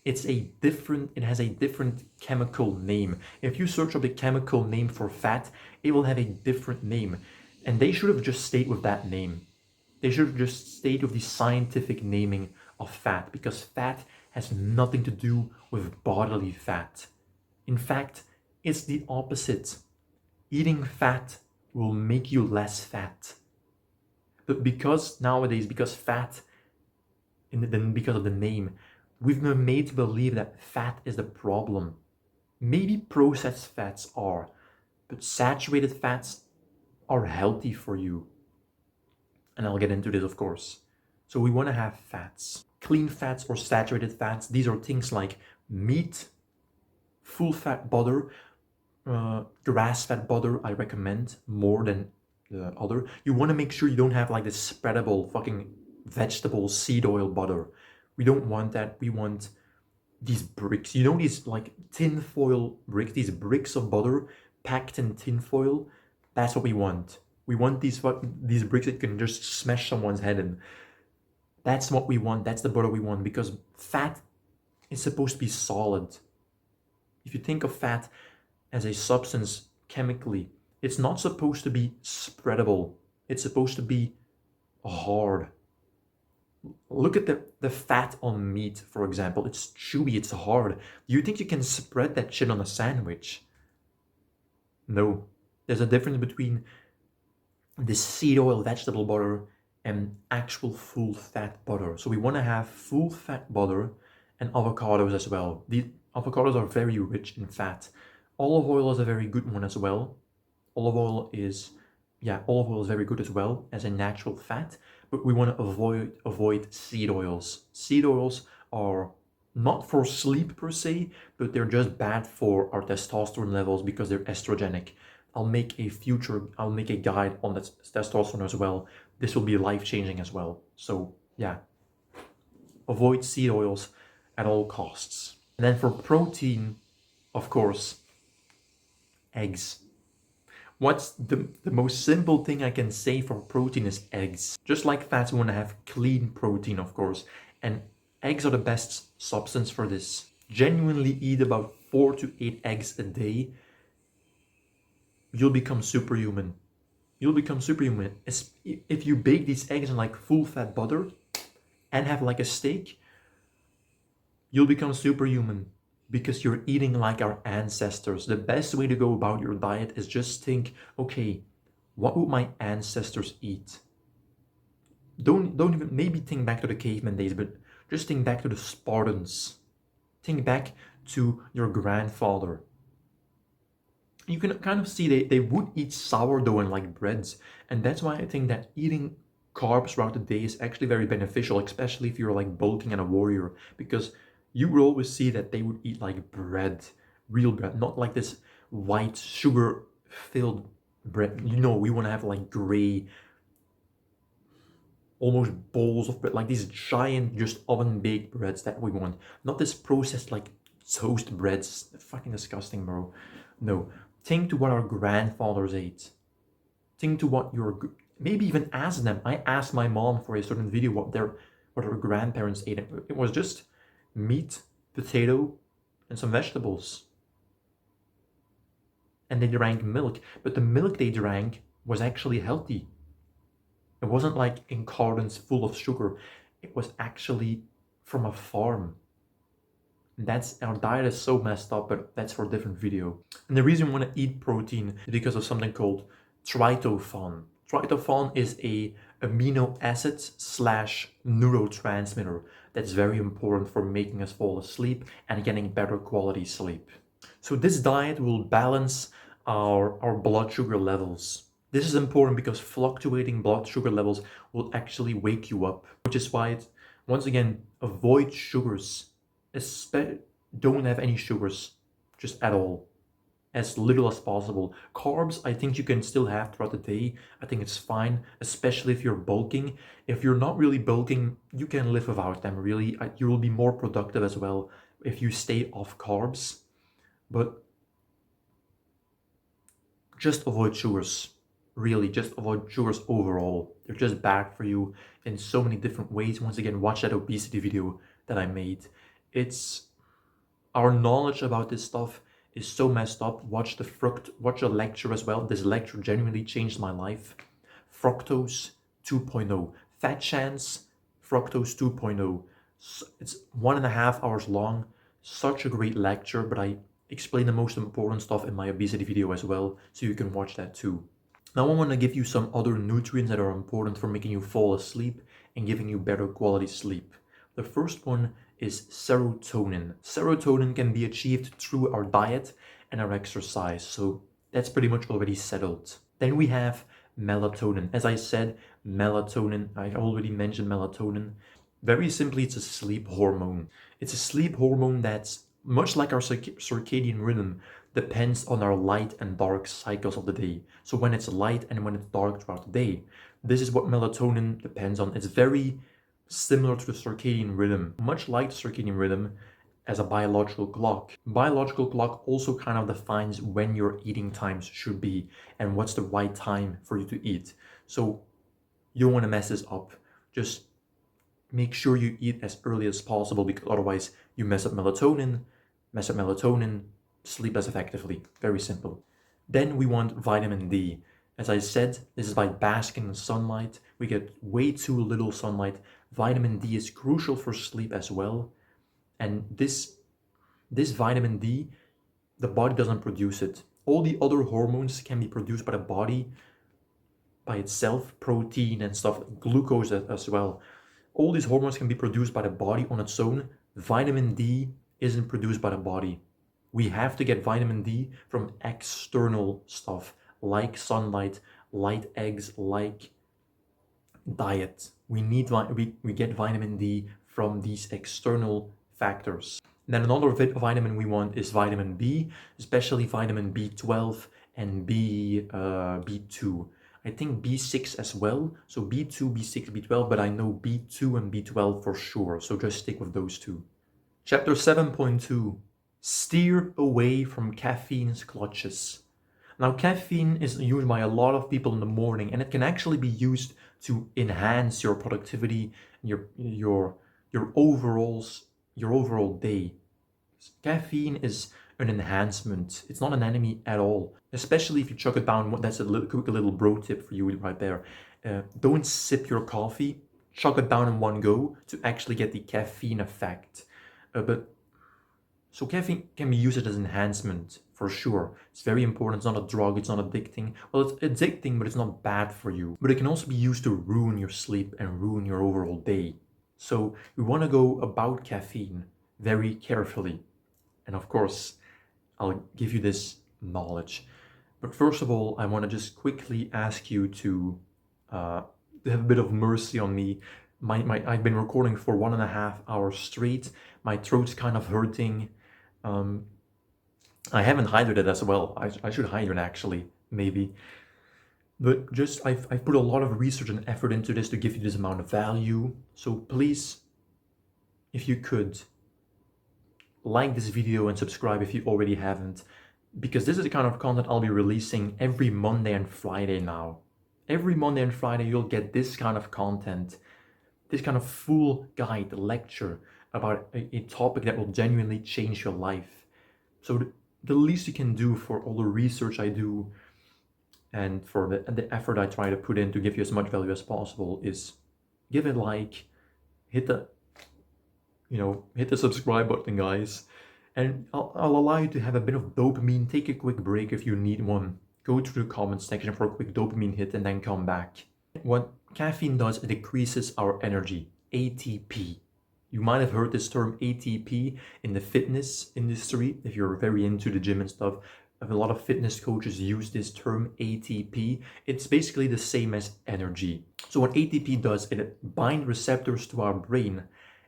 It has a different chemical name. If you search up the chemical name for fat, it will have a different name. And they should have just stayed with that name. They should have just stayed with the scientific naming of fat, because fat has nothing to do with bodily fat. In fact, it's the opposite. Eating fat will make you less fat. But because nowadays, because of the name, we've been made to believe that fat is the problem. Maybe processed fats are, but saturated fats are healthy for you. And I'll get into this, of course. So we want to have fats. Clean fats or saturated fats, these are things like meat, full fat butter, grass-fed butter I recommend more than the other. You want to make sure you don't have like this spreadable fucking vegetable seed oil butter. We don't want that. We want these bricks. You know, these like tin foil bricks, these bricks of butter packed in tin foil. That's what we want. We want these bricks that you can just smash someone's head in. That's what we want. That's the butter we want, because fat is supposed to be solid. If you think of fat as a substance chemically, it's not supposed to be spreadable. It's supposed to be hard. Look at the fat on meat, for example. It's chewy, it's hard. Do you think you can spread that shit on a sandwich? No. There's a difference between this seed oil vegetable butter and actual full fat butter. So we want to have full fat butter and avocados as well. The avocados are very rich in fat. Olive oil is a very good one as well. Olive oil is very good as well as a natural fat, but we want to avoid seed oils. Seed oils are not for sleep per se, but they're just bad for our testosterone levels because they're estrogenic. I'll make a guide on that testosterone as well. This will be life-changing as well. So yeah, avoid seed oils at all costs. And then for protein, of course, eggs. What's the most simple thing I can say for protein is eggs. Just like fats, we want to have clean protein, of course. And eggs are the best substance for this. Genuinely eat about 4 to 8 eggs a day. You'll become superhuman. You'll become superhuman. If you bake these eggs in like full fat butter and have like a steak, you'll become superhuman because you're eating like our ancestors. The best way to go about your diet is just think, okay, what would my ancestors eat? Don't even maybe think back to the caveman days, but just think back to the Spartans. Think back to your grandfather. You can kind of see they would eat sourdough and like breads. And that's why I think that eating carbs throughout the day is actually very beneficial, especially if you're like bulking and a warrior, because you will always see that they would eat like bread, real bread, not like this white sugar-filled bread. You know, we want to have like gray, almost bowls of bread, like these giant, just oven-baked breads that we want. Not this processed like toast breads. Fucking disgusting, bro. No. Think to what our grandfathers ate. Think to what maybe even ask them. I asked my mom for a certain video what her grandparents ate. It was just meat, potato, and some vegetables. And they drank milk, but the milk they drank was actually healthy. It wasn't like in cartons full of sugar. It was actually from a farm. That's our diet is so messed up, but that's for a different video. And the reason we want to eat protein is because of something called tryptophan. Tryptophan is a amino acid / neurotransmitter that's very important for making us fall asleep and getting better quality sleep. So this diet will balance our blood sugar levels. This is important because fluctuating blood sugar levels will actually wake you up, which is why once again, avoid sugars. Don't have any sugars, just at all, as little as possible. Carbs, I think you can still have throughout the day. I think it's fine, especially if you're bulking. If you're not really bulking, you can live without them, really. You will be more productive as well if you stay off carbs. But just avoid sugars. Really, just avoid sugars overall. They're just bad for you in so many different ways. Once again, watch that obesity video that I made. Our knowledge about this stuff is so messed up. Watch a lecture as well. This lecture genuinely changed my life. Fructose 2.0. Fat chance, fructose 2.0. It's 1.5 hours long. Such a great lecture, but I explain the most important stuff in my obesity video as well, so you can watch that too. Now I want to give you some other nutrients that are important for making you fall asleep and giving you better quality sleep. The first one is serotonin. Serotonin can be achieved through our diet and our exercise, so that's pretty much already settled. Then we have melatonin. As I said, melatonin, I already mentioned melatonin. Very simply, it's a sleep hormone. It's a sleep hormone that's much like our circadian rhythm, depends on our light and dark cycles of the day. So when it's light and when it's dark throughout the day, this is what melatonin depends on. It's very similar to the circadian rhythm, much like the circadian rhythm as a biological clock. Biological clock also kind of defines when your eating times should be and what's the right time for you to eat. So you don't want to mess this up. Just make sure you eat as early as possible, because otherwise you mess up melatonin, sleep less effectively. Very simple. Then we want vitamin D. As I said, this is by basking in sunlight. We get way too little sunlight. Vitamin D is crucial for sleep as well. And this vitamin D, the body doesn't produce it. All the other hormones can be produced by the body by itself, protein and stuff, glucose as well. All these hormones can be produced by the body on its own. Vitamin D isn't produced by the body. We have to get vitamin D from external stuff, like sunlight, like eggs, like diet. We get vitamin D from these external factors. Then another vitamin we want is vitamin B, especially vitamin B12 and B2. I think B6 as well. So B2, B6, B12, but I know B2 and B12 for sure. So just stick with those two. Chapter 7.2, steer away from caffeine's clutches. Now, caffeine is used by a lot of people in the morning, and it can actually be used to enhance your productivity, your overall day. Caffeine is an enhancement. It's not an enemy at all, especially if you chuck it down. That's a little bro tip for you right there. Don't sip your coffee, chuck it down in one go to actually get the caffeine effect. So caffeine can be used as enhancement for sure. It's very important. It's not a drug. It's not addicting. Well, it's addicting, but it's not bad for you. But it can also be used to ruin your sleep and ruin your overall day. So we want to go about caffeine very carefully. And of course, I'll give you this knowledge. But first of all, I want to just quickly ask you to have a bit of mercy on me. I've been recording for 1.5 hours straight. My throat's kind of hurting. I haven't hydrated as well. I should hydrate actually, maybe. But just I've put a lot of research and effort into this to give you this amount of value. So please, if you could, like this video and subscribe if you already haven't, because this is the kind of content I'll be releasing every Monday and Friday now. Every Monday and Friday you'll get this kind of content, this kind of full guide lecture about a topic that will genuinely change your life. So the least you can do for all the research I do and for the effort I try to put in to give you as much value as possible is give it a like, hit the subscribe button, guys, and I'll allow you to have a bit of dopamine. Take a quick break if you need one. Go through the comments section for a quick dopamine hit and then come back. What caffeine does, it decreases our energy, ATP. You might have heard this term ATP in the fitness industry if you're very into the gym and stuff. A lot of fitness coaches use this term ATP. It's basically the same as energy. So what ATP does, it binds receptors to our brain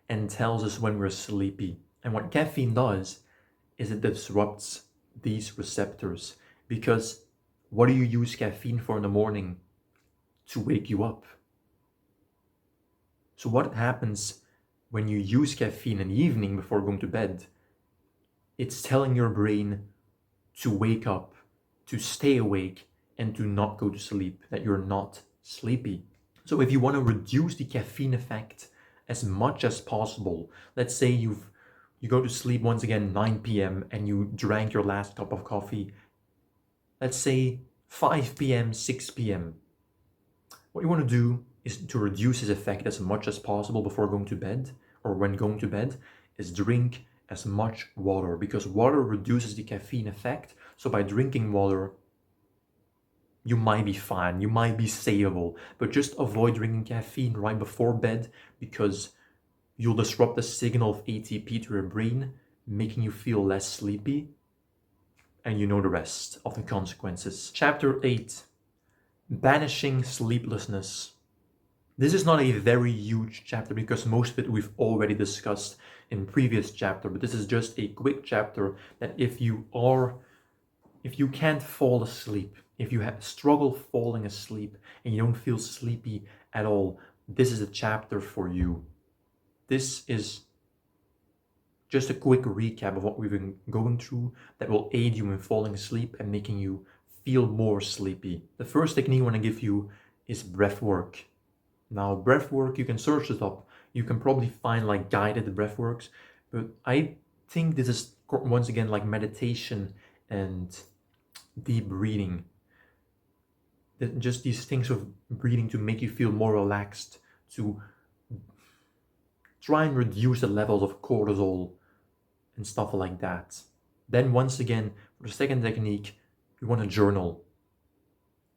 and tells us when we're sleepy. And what caffeine does is it disrupts these receptors, because what do you use caffeine for in the morning? To wake you up. So what happens when you use caffeine in the evening before going to bed? It's telling your brain to wake up, to stay awake, and to not go to sleep, that you're not sleepy. So if you want to reduce the caffeine effect as much as possible, let's say you go to sleep once again 9 p.m. and you drank your last cup of coffee, let's say 5 p.m., 6 p.m. What you want to do is to reduce its effect as much as possible before going to bed, or when going to bed is drink as much water, because water reduces the caffeine effect. So by drinking water, you might be fine, you might be savable, but just avoid drinking caffeine right before bed, because you'll disrupt the signal of ATP to your brain, making you feel less sleepy, and you know the rest of the consequences. Chapter 8, Banishing Sleeplessness. This is not a very huge chapter because most of it we've already discussed in previous chapter, but this is just a quick chapter that if you can't fall asleep, if you struggle falling asleep and you don't feel sleepy at all, this is a chapter for you. This is just a quick recap of what we've been going through that will aid you in falling asleep and making you feel more sleepy. The first technique I want to give you is breath work. Now, breath work, you can search it up. You can probably find like guided breath works, but I think this is once again like meditation and deep breathing. Just these things of breathing to make you feel more relaxed, to try and reduce the levels of cortisol and stuff like that. Then once again, for the second technique, you want to journal.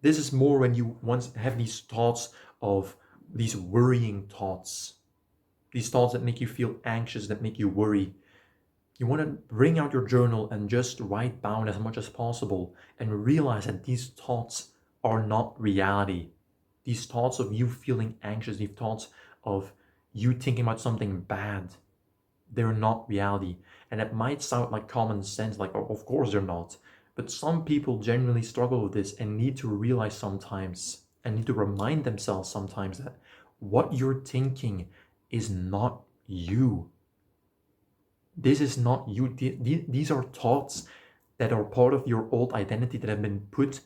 This is more when you once have these thoughts of these worrying thoughts, these thoughts that make you feel anxious, that make you worry. You want to bring out your journal and just write down as much as possible and realize that these thoughts are not reality. These thoughts of you feeling anxious, these thoughts of you thinking about something bad, they're not reality. And it might sound like common sense, like, oh, of course they're not. But some people genuinely struggle with this and need to realize sometimes, and need to remind themselves sometimes, that what you're thinking is not you. This is not you. These are thoughts that are part of your old identity that have been put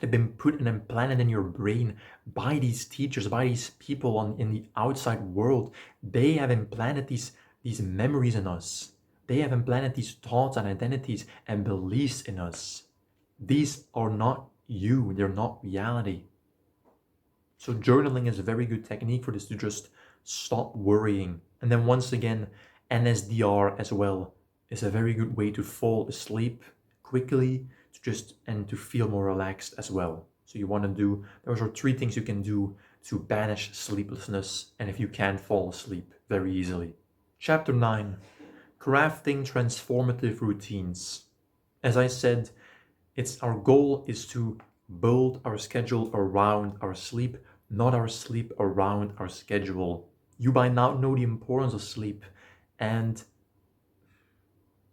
and implanted in your brain by these teachers, by these people in the outside world. They have implanted these memories in us. They have implanted these thoughts and identities and beliefs in us. These are not you. They're not reality. So journaling is a very good technique for this, to just stop worrying. And then once again, NSDR as well is a very good way to fall asleep quickly, and to feel more relaxed as well. So you want to do, those are 3 things you can do to banish sleeplessness, and if you can't fall asleep very easily. Chapter 9, Crafting Transformative Routines. As I said, our goal is to build our schedule around our sleep, not our sleep around our schedule. You by now know the importance of sleep and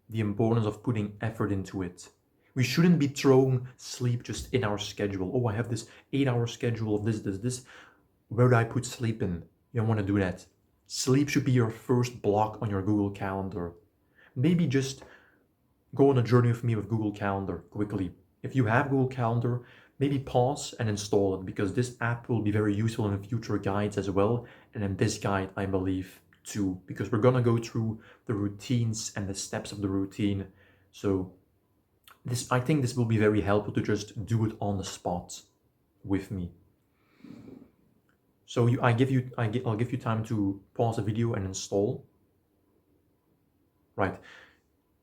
the importance of putting effort into it. We shouldn't be throwing sleep just in our schedule. Oh, I have this 8-hour schedule of this. Where do I put sleep in? You don't want to do that. Sleep should be your first block on your Google Calendar. Maybe just go on a journey with me with Google Calendar quickly. If you have Google Calendar, maybe pause and install it, because this app will be very useful in future guides as well. And in this guide, I believe too, because we're going to go through the routines and the steps of the routine. So I think this will be very helpful to just do it on the spot with me. So I'll give you time to pause the video and install. Right.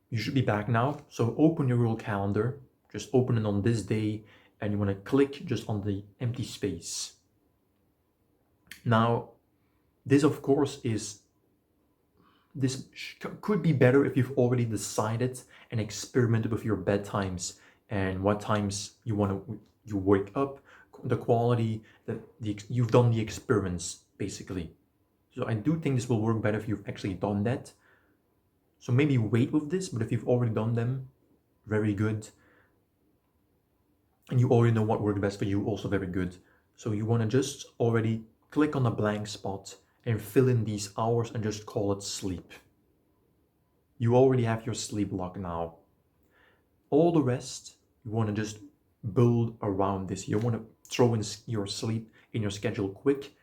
You should be back now. So open your Google Calendar. Just open it on this day, and you want to click just on the empty space. Now, this of course could be better if you've already decided and experimented with your bedtimes and what times you wake up, the quality, you've done the experiments basically. So I do think this will work better if you've actually done that. So maybe wait with this, but if you've already done them, very good. And you already know what worked best for you, also very good. So you want to just already click on a blank spot and fill in these hours and just call it sleep. You already have your sleep log now. All the rest, you want to just build around this. You don't want to throw in your sleep in your schedule quick.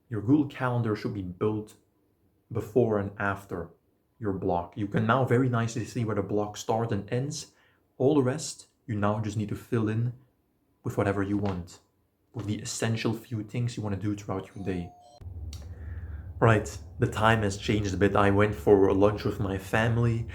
Your Google Calendar should be built before and after your block. You can now very nicely see where the block starts and ends. All the rest, you now just need to fill in with whatever you want, with the essential few things you want to do throughout your day. Right, the time has changed a bit. I went for lunch with my family,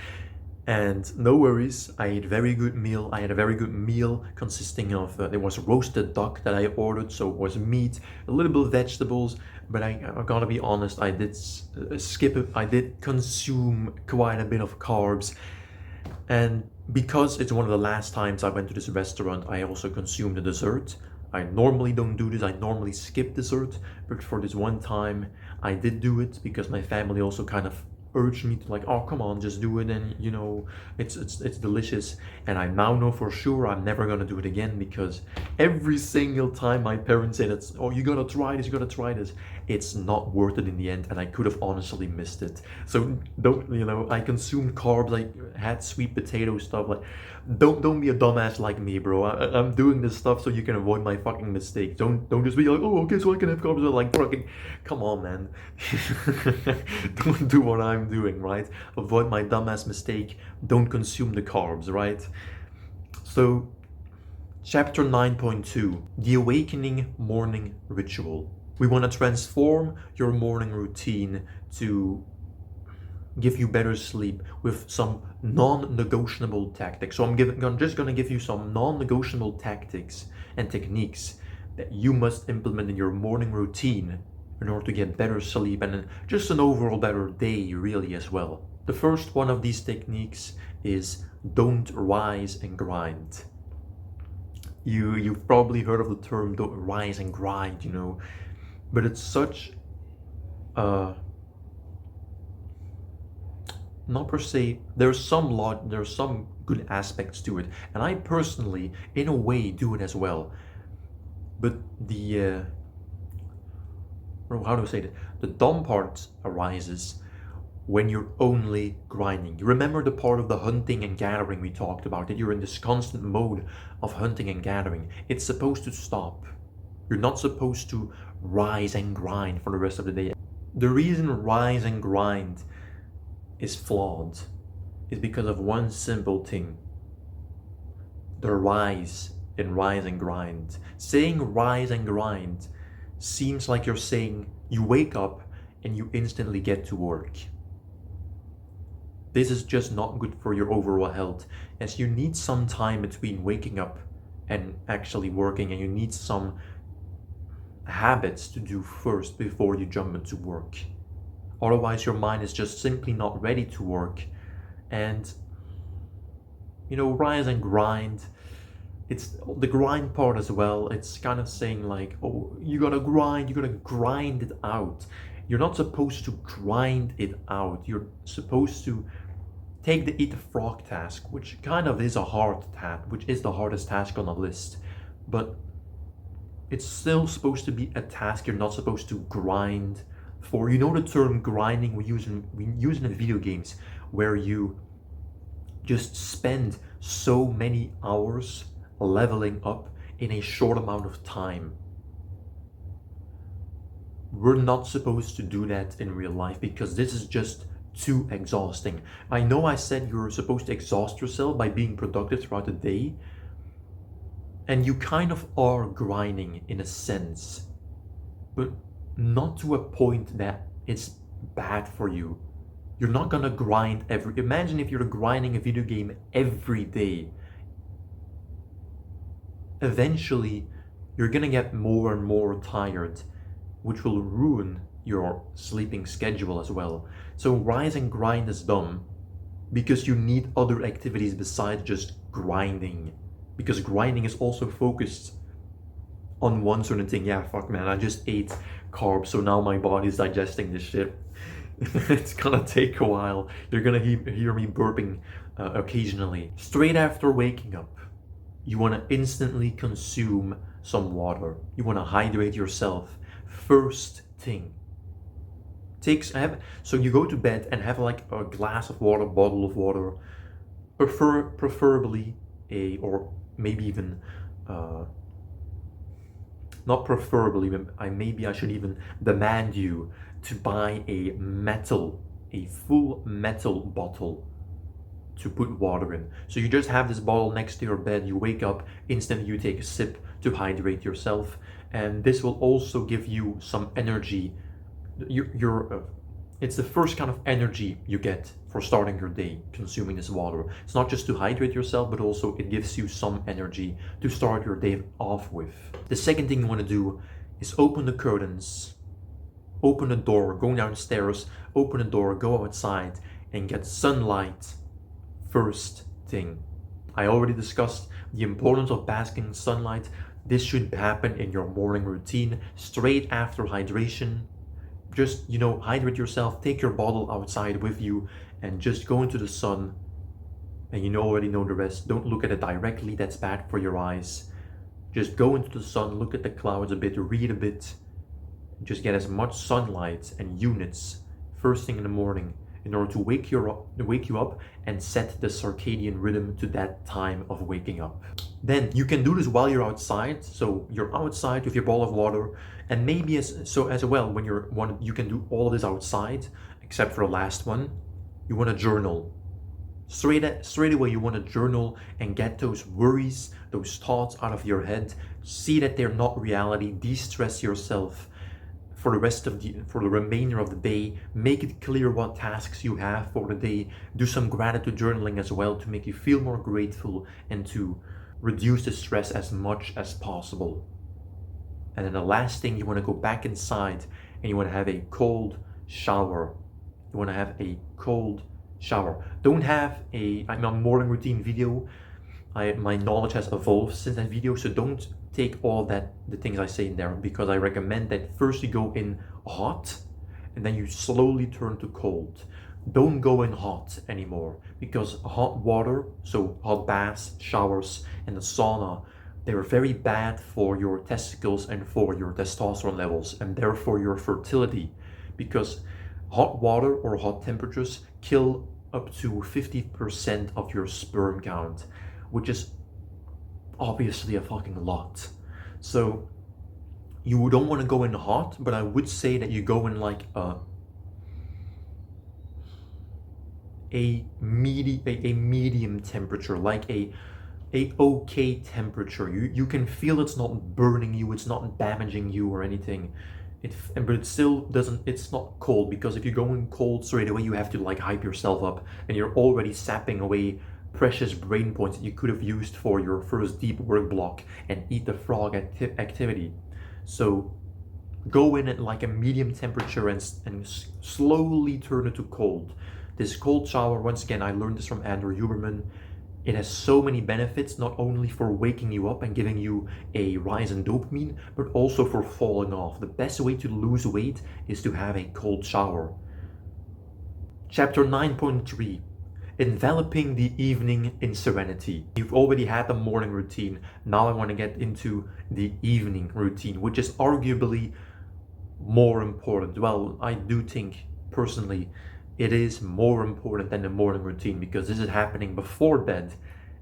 and no worries, I ate a very good meal. I had a very good meal consisting of, there was roasted duck that I ordered, so it was meat, a little bit of vegetables, but I gotta be honest, I did skip it. I did consume quite a bit of carbs, and because it's one of the last times I went to this restaurant, I also consumed a dessert. I normally don't do this, I normally skip dessert, but for this one time I did do it because my family also kind of urged me to, like, oh come on, just do it, and you know, it's delicious. And I now know for sure I'm never gonna do it again, because every single time my parents say that, oh, you gotta try this, you gotta try this, it's not worth it in the end, and I could have honestly missed it. So don't, you know, I consumed carbs, I had sweet potato stuff, like, don't be a dumbass like me, bro. I'm doing this stuff so you can avoid my fucking mistakes. Don't just be like, oh, okay, so I can have carbs. Like, fucking, come on, man. Don't do what I'm doing, right? Avoid my dumbass mistake. Don't consume the carbs, right? So, chapter 9.2, the awakening morning ritual. We want to transform your morning routine to give you better sleep with some non-negotiable tactics. So I'm just going to give you some non-negotiable tactics and techniques that you must implement in your morning routine in order to get better sleep and just an overall better day, really, as well. The first one of these techniques is don't rise and grind. You've probably heard of the term don't rise and grind, you know, but it's such not per se, there's some good aspects to it, and I personally in a way do it as well. But the how do I say it, the dumb part arises when you're only grinding. You remember the part of the hunting and gathering we talked about, that you're in this constant mode of hunting and gathering. It's supposed to stop. You're not supposed to rise and grind for the rest of the day. The reason rise and grind is flawed is because of one simple thing: the rise in rise and grind. Saying rise and grind seems like you're saying you wake up and you instantly get to work. This is just not good for your overall health, as you need some time between waking up and actually working, and you need some habits to do first before you jump into work. Otherwise, your mind is just simply not ready to work. And, you know, rise and grind, it's the grind part as well. It's kind of saying like, oh, you gotta grind it out. You're not supposed to grind it out. You're supposed to take the eat the frog task, which kind of is a hard task, which is the hardest task on the list. But it's still supposed to be a task you're not supposed to grind for. You know the term grinding we use in video games, where you just spend so many hours leveling up in a short amount of time. We're not supposed to do that in real life, because this is just too exhausting. I know I said you're supposed to exhaust yourself by being productive throughout the day, and you kind of are grinding in a sense, but not to a point that it's bad for you. You're not gonna grind imagine if you're grinding a video game every day. Eventually, you're gonna get more and more tired, which will ruin your sleeping schedule as well. So rise and grind is dumb, because you need other activities besides just grinding. Because grinding is also focused on one certain thing. Yeah, fuck man, I just ate carbs, so now my body's digesting this shit. It's gonna take a while. You're gonna hear me burping occasionally. Straight after waking up, you wanna instantly consume some water. You wanna hydrate yourself. First thing. So you go to bed and have like a glass of water, bottle of water, preferably or maybe even not preferably, maybe I should even demand you to buy a full metal bottle to put water in. So you just have this bottle next to your bed, you wake up, instantly you take a sip to hydrate yourself, and this will also give you some energy it's the first kind of energy you get for starting your day, consuming this water. It's not just to hydrate yourself, but also it gives you some energy to start your day off with. The second thing you want to do is open the curtains, open the door, go downstairs, open the door, go outside, and get sunlight first thing. I already discussed the importance of basking in sunlight. This should happen in your morning routine, straight after hydration. Just, hydrate yourself, take your bottle outside with you, and just go into the sun. And you already know the rest. Don't look at it directly, that's bad for your eyes. Just go into the sun, look at the clouds a bit, read a bit. Just get as much sunlight and units first thing in the morning in order to wake you up and set the circadian rhythm to that time of waking up. Then you can do this while you're outside. So you're outside with your bottle of water, and maybe as well when you can do all of this outside, except for the last one. You want to journal. Straight away you want to journal and get those worries, those thoughts out of your head. See that they're not reality. De-stress yourself for the remainder of the day. Make it clear what tasks you have for the day. Do some gratitude journaling as well to make you feel more grateful and to reduce the stress as much as possible. And then the last thing, you want to go back inside and you want to have a cold shower. You want to have a cold shower. Don't have I'm a morning routine video. My knowledge has evolved since that video, so don't take all the things I say in there, because I recommend that first you go in hot and then you slowly turn to cold. Don't go in hot anymore, because hot water, so hot baths, showers, and the sauna, they're very bad for your testicles and for your testosterone levels, and therefore your fertility, because hot water or hot temperatures kill up to 50% of your sperm count, which is obviously a fucking lot. So you don't want to go in hot, but I would say that you go in like a medium temperature, like a okay temperature. You can feel it's not burning you, it's not damaging you or anything. But it still doesn't, it's not cold, because if you go in cold straight away, you have to like hype yourself up, and you're already sapping away precious brain points that you could have used for your first deep work block and eat the frog activity. So go in at like a medium temperature and slowly turn it to cold. This cold shower, once again, I learned this from Andrew Huberman. It has so many benefits, not only for waking you up and giving you a rise in dopamine, but also for falling off. The best way to lose weight is to have a cold shower. Chapter 9.3, Enveloping the Evening in Serenity. You've already had the morning routine. Now I want to get into the evening routine, which is arguably more important. Well, I do think personally it is more important than the morning routine, because this is happening before bed,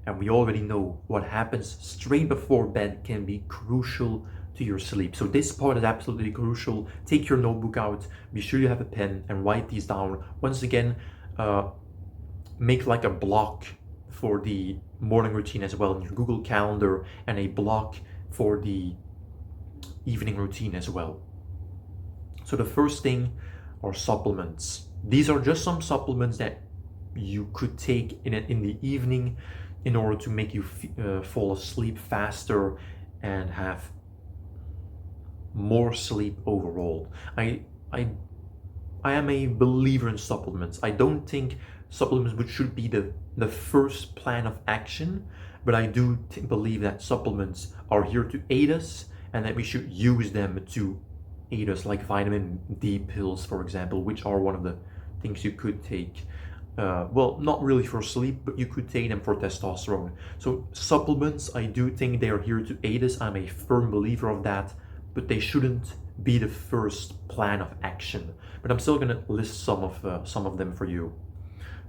and we already know what happens straight before bed can be crucial to your sleep. So this part is absolutely crucial. Take your notebook out, be sure you have a pen, and write these down. Once again, make like a block for the morning routine as well in your Google Calendar, and a block for the evening routine as well. So the first thing are supplements. These are just some supplements that you could take in the evening in order to make you fall asleep faster and have more sleep overall. I am a believer in supplements. I don't think supplements should be the first plan of action, but I do believe that supplements are here to aid us, and that we should use them to aid us, like vitamin D pills, for example, which are one of the things you could take. Well, not really for sleep, but you could take them for testosterone. So supplements, I do think they are here to aid us. I'm a firm believer of that, but they shouldn't be the first plan of action. But I'm still gonna list some of them for you.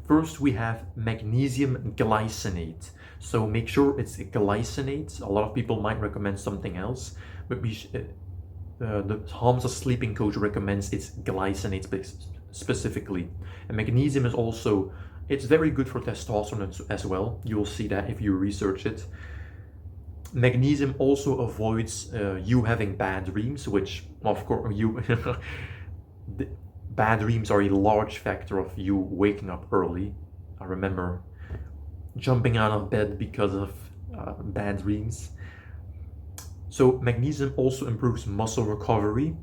First, we have magnesium glycinate. So make sure it's glycinate. A lot of people might recommend something else, but the Hamza Sleeping Coach recommends it's glycinate specifically. And magnesium is also, it's very good for testosterone as well. You'll see that if you research it. Magnesium also avoids you having bad dreams, which of course Bad dreams are a large factor of you waking up early. I remember jumping out of bed because of bad dreams. So magnesium also improves muscle recovery,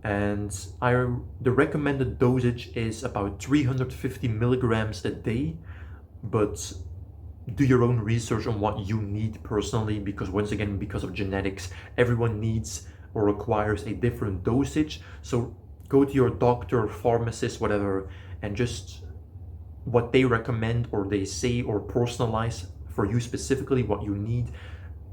and the recommended dosage is about 350 milligrams a day, but do your own research on what you need personally, because once again, because of genetics, everyone needs or requires a different dosage. So go to your doctor, pharmacist, whatever, and just what they recommend or they say or personalize for you specifically what you need,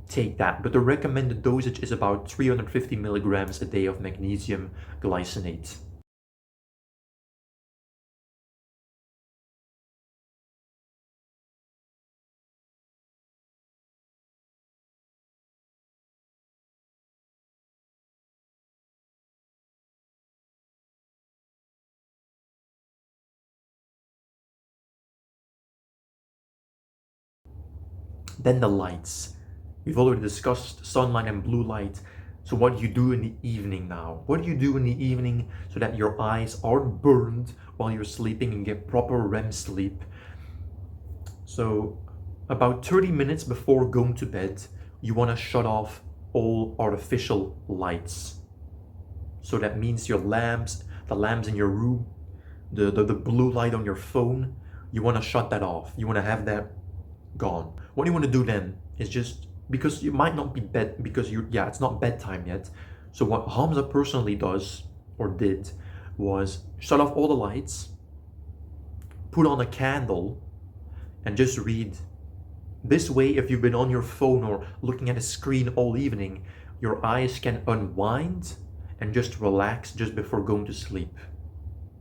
take that. But the recommended dosage is about 350 milligrams a day of magnesium glycinate. Then the lights. We've already discussed sunlight and blue light. So what do you do in the evening now? What do you do in the evening so that your eyes aren't burned while you're sleeping and get proper REM sleep? So about 30 minutes before going to bed, you want to shut off all artificial lights. So that means your lamps, the lamps in your room, the blue light on your phone, you want to shut that off. You want to have that gone. What you want to do then is just, because you might not be because it's not bedtime yet. So what Hamza personally does or did was shut off all the lights, put on a candle, and just read. This way, if you've been on your phone or looking at a screen all evening, your eyes can unwind and just relax just before going to sleep.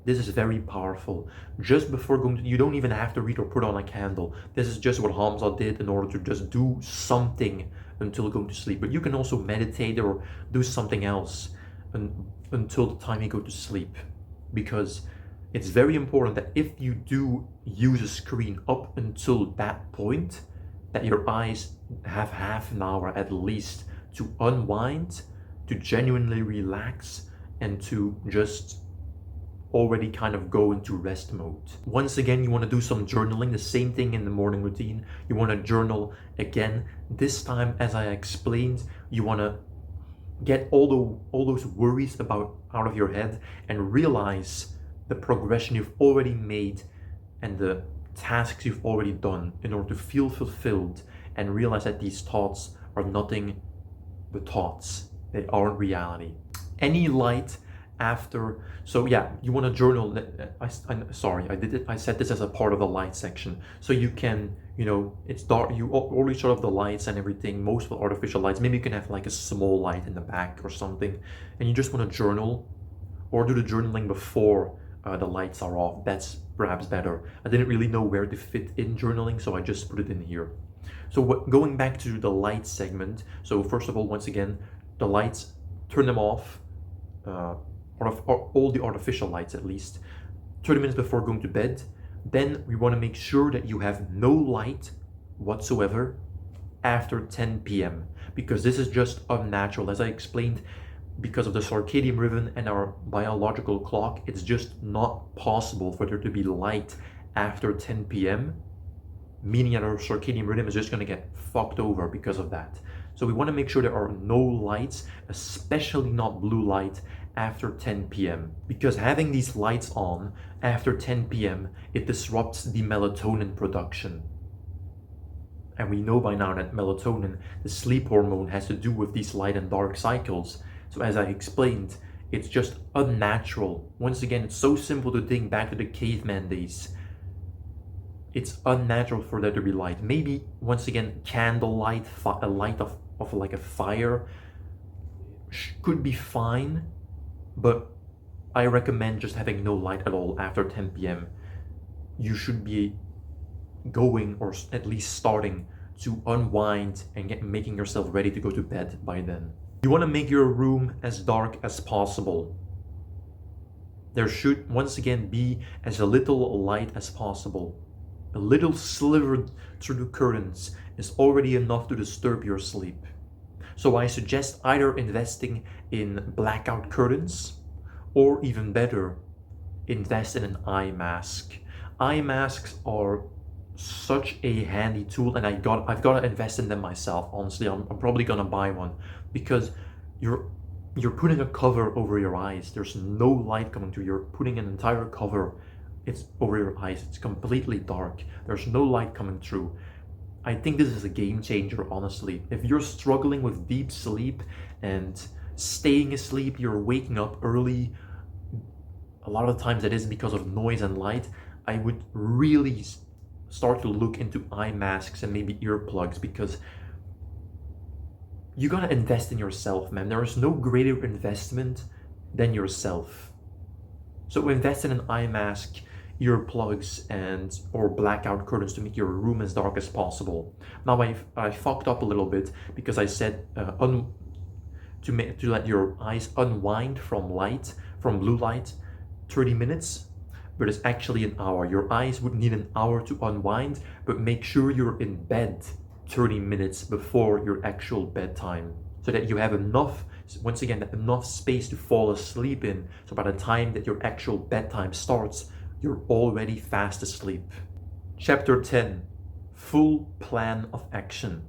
This is very powerful. Just before going to, you don't even have to read or put on a candle. This is just what Hamza did in order to just do something until going to sleep. But you can also meditate or do something else until the time you go to sleep. Because it's very important that if you do use a screen up until that point, that your eyes have half an hour at least to unwind, to genuinely relax, and to just already kind of go into rest mode. Once again, you want to do some journaling, the same thing in the morning routine. You want to journal again. This time, as I explained, you want to get all those worries out of your head and realize the progression you've already made and the tasks you've already done in order to feel fulfilled, and realize that these thoughts are nothing but thoughts. They aren't reality. Any light after, so yeah, you want to journal. I said this as a part of the light section. So you can, it's dark, you already shut off the lights and everything, most of the artificial lights. Maybe you can have like a small light in the back or something, and you just want to journal or do the journaling before the lights are off. That's perhaps better. I didn't really know where to fit in journaling, so I just put it in here. So going back to the light segment, so first of all, once again, the lights, turn them off, all the artificial lights at least, 30 minutes before going to bed. Then we want to make sure that you have no light whatsoever after 10 p.m. because this is just unnatural. As I explained, because of the circadian rhythm and our biological clock, it's just not possible for there to be light after 10 p.m., meaning that our circadian rhythm is just going to get fucked over because of that. So we want to make sure there are no lights, especially not blue light, after 10 p.m. because having these lights on after 10 p.m., it disrupts the melatonin production. And we know by now that melatonin, the sleep hormone, has to do with these light and dark cycles. So as I explained, it's just unnatural. Once again, it's so simple to think back to the caveman days. It's unnatural for there to be light. Maybe, once again, candlelight, a light of like a fire could be fine, but I recommend just having no light at all after 10 p.m. You should be going, or at least starting, to unwind and making yourself ready to go to bed by then. You want to make your room as dark as possible. There should, once again, be as little light as possible. A little sliver through the curtains is already enough to disturb your sleep. So I suggest either investing in blackout curtains Or even better, invest in an eye mask. Eye masks are such a handy tool, and I've got to invest in them myself. Honestly, I'm probably gonna buy one, because you're putting a cover over your eyes. There's no light coming through. You're putting an entire cover, it's over your eyes. It's completely dark. There's no light coming through. I think this is a game changer, honestly. If you're struggling with deep sleep and staying asleep, you're waking up early, a lot of times it is because of noise and light, I would really start to look into eye masks and maybe earplugs, because you gotta invest in yourself, man. There is no greater investment than yourself. So invest in an eye mask, earplugs, and or blackout curtains to make your room as dark as possible. Now I fucked up a little bit, because I said to let your eyes unwind from light, from blue light, 30 minutes, but it's actually an hour. Your eyes would need an hour to unwind, but make sure you're in bed 30 minutes before your actual bedtime, so that you have enough, once again, enough space to fall asleep in, so by the time that your actual bedtime starts, you're already fast asleep. Chapter 10, Full Plan of Action.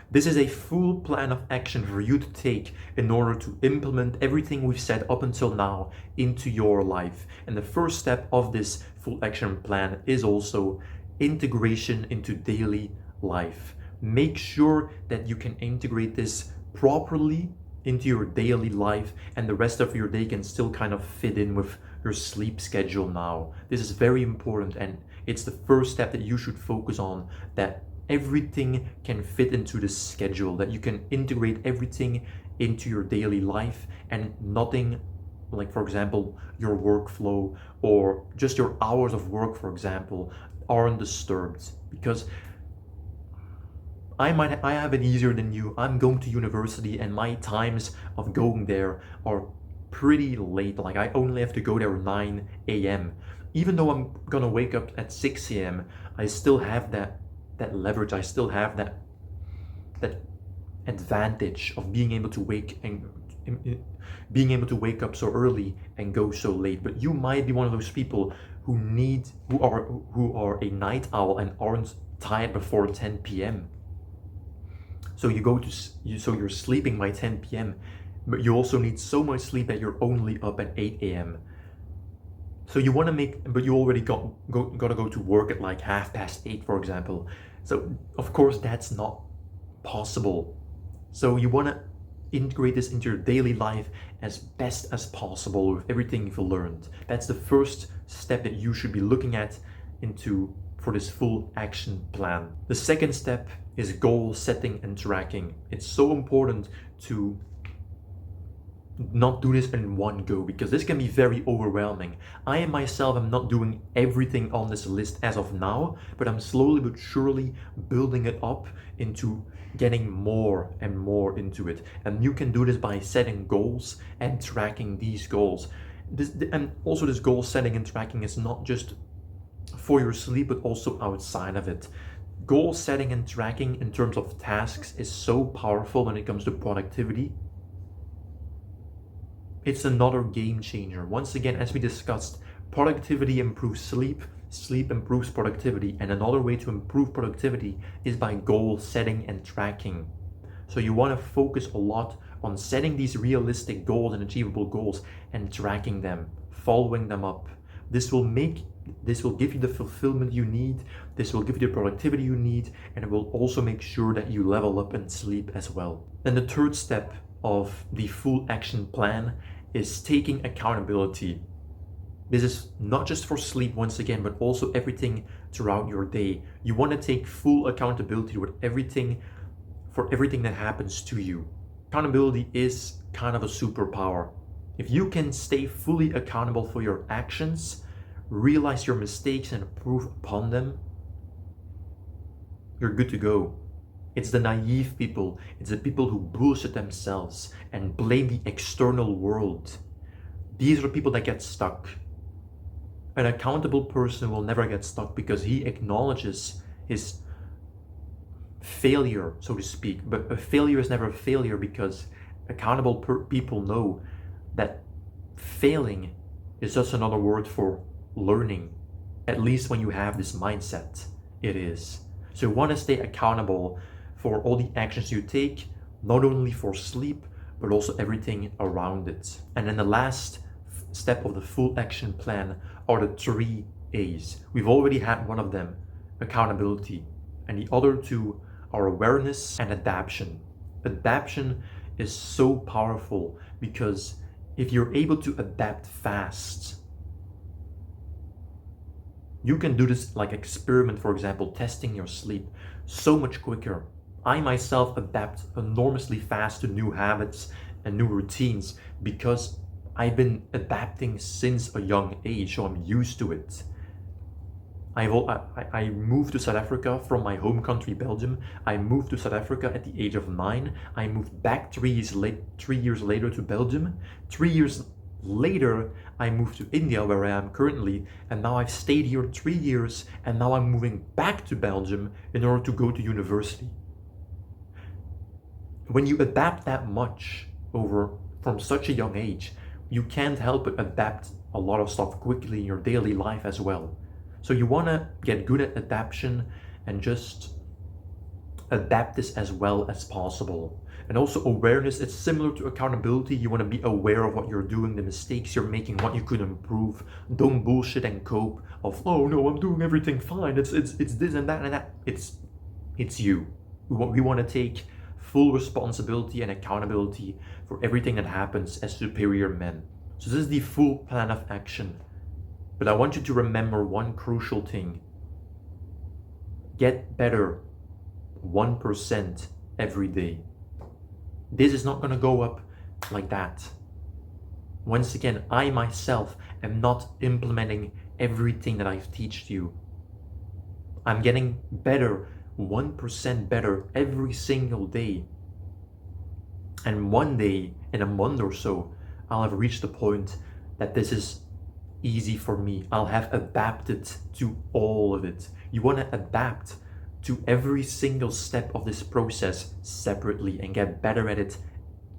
This is a full plan of action for you to take in order to implement everything we've said up until now into your life. And the first step of this full action plan is also integration into daily life. Make sure that you can integrate this properly into your daily life, and the rest of your day can still kind of fit in with your sleep schedule now. This is very important, and it's the first step that you should focus on, that everything can fit into the schedule, that you can integrate everything into your daily life, and nothing, like for example your workflow or just your hours of work, for example, aren't disturbed. Because I have it easier than you. I'm going to university, and my times of going there are pretty late. Like, I only have to go there at 9 a.m. Even though I'm gonna wake up at 6 a.m., I still have that leverage. I still have that advantage of being able to wake up so early and go so late. But you might be one of those people who are a night owl and aren't tired before 10 p.m. So you're sleeping by 10 p.m., but you also need so much sleep that you're only up at 8 a.m. So you want to but you already gotta go to work at like 8:30, for example. So of course that's not possible. So you want to integrate this into your daily life as best as possible with everything you've learned. That's the first step that you should be looking at for this full action plan. The second step is goal setting and tracking. It's so important to not do this in one go, because this can be very overwhelming. I myself am not doing everything on this list as of now, but I'm slowly but surely building it up into getting more and more into it. And you can do this by setting goals and tracking these goals. And also this goal setting and tracking is not just for your sleep, but also outside of it. Goal setting and tracking in terms of tasks is so powerful when it comes to productivity. It's another game changer. Once again, as we discussed, productivity improves sleep, sleep improves productivity, and another way to improve productivity is by goal setting and tracking. So you want to focus a lot on setting these realistic goals and achievable goals and tracking them, following them up. This will give you the fulfillment you need, this will give you the productivity you need, and it will also make sure that you level up in sleep as well. Then the third step of the full action plan is taking accountability. This is not just for sleep, once again, but also everything throughout your day. You want to take full accountability for everything that happens to you. Accountability is kind of a superpower. If you can stay fully accountable for your actions, realize your mistakes and improve upon them, you're good to go. It's the naive people, it's the people who bullshit themselves and blame the external world. These are people that get stuck. An accountable person will never get stuck because he acknowledges his failure, so to speak. But a failure is never a failure, because accountable people know that failing is just another word for learning. At least when you have this mindset, it is. So you want to stay accountable for all the actions you take, not only for sleep, but also everything around it. And then the last step of the full action plan are the 3 A's. We've already had one of them, accountability, and the other 2 are awareness and adaptation. Adaptation is so powerful because if you're able to adapt fast, you can do this like experiment, for example, testing your sleep so much quicker. I myself adapt enormously fast to new habits and new routines because I've been adapting since a young age, so I'm used to it. I moved to South Africa from my home country, Belgium. I moved to South Africa at the age of 9. I moved back 3 years later to Belgium. 3 years later, I moved to India, where I am currently, and now I've stayed here 3 years, and now I'm moving back to Belgium in order to go to university. When you adapt that much from such a young age, you can't help but adapt a lot of stuff quickly in your daily life as well. So you want to get good at adaptation and just adapt this as well as possible. And also awareness, it's similar to accountability. You want to be aware of what you're doing, the mistakes you're making, what you could improve. Don't bullshit and cope of, oh no, I'm doing everything fine. It's this and that and that. It's you. We want to take full responsibility and accountability for everything that happens as superior men. So this is the full plan of action. But I want you to remember one crucial thing. Get better 1% every day. This is not going to go up like that. Once again, I myself am not implementing everything that I've taught you. I'm getting better, 1% better every single day. And one day, in a month or so, I'll have reached the point that this is easy for me. I'll have adapted to all of it. You want to adapt to every single step of this process separately and get better at it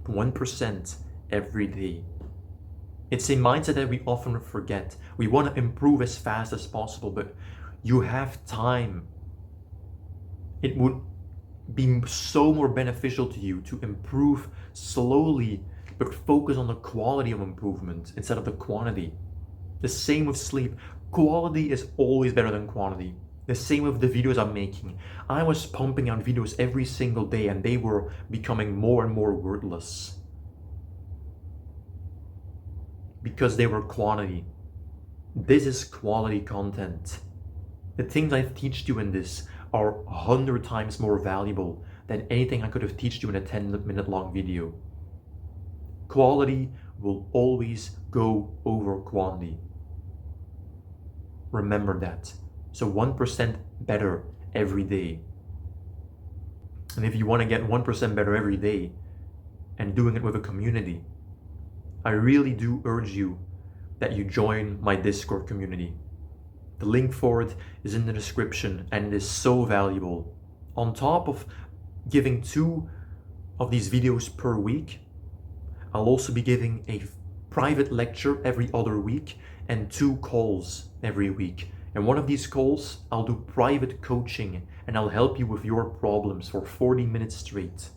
1% every day. It's a mindset that we often forget. We want to improve as fast as possible, but you have time. It would be so more beneficial to you to improve slowly, but focus on the quality of improvement instead of the quantity. The same with sleep. Quality is always better than quantity. The same with the videos I'm making. I was pumping out videos every single day and they were becoming more and more wordless because they were quantity. This is quality content. The things I've taught you in this are 100 times more valuable than anything I could have taught you in a 10-minute long video. Quality will always go over quantity. Remember that. So 1% better every day. And if you want to get 1% better every day and doing it with a community, I really do urge you that you join my Discord community. The link for it is in the description and it is so valuable. On top of giving 2 of these videos per week, I'll also be giving a private lecture every other week and 2 calls every week. And one of these calls, I'll do private coaching and I'll help you with your problems for 40 minutes straight.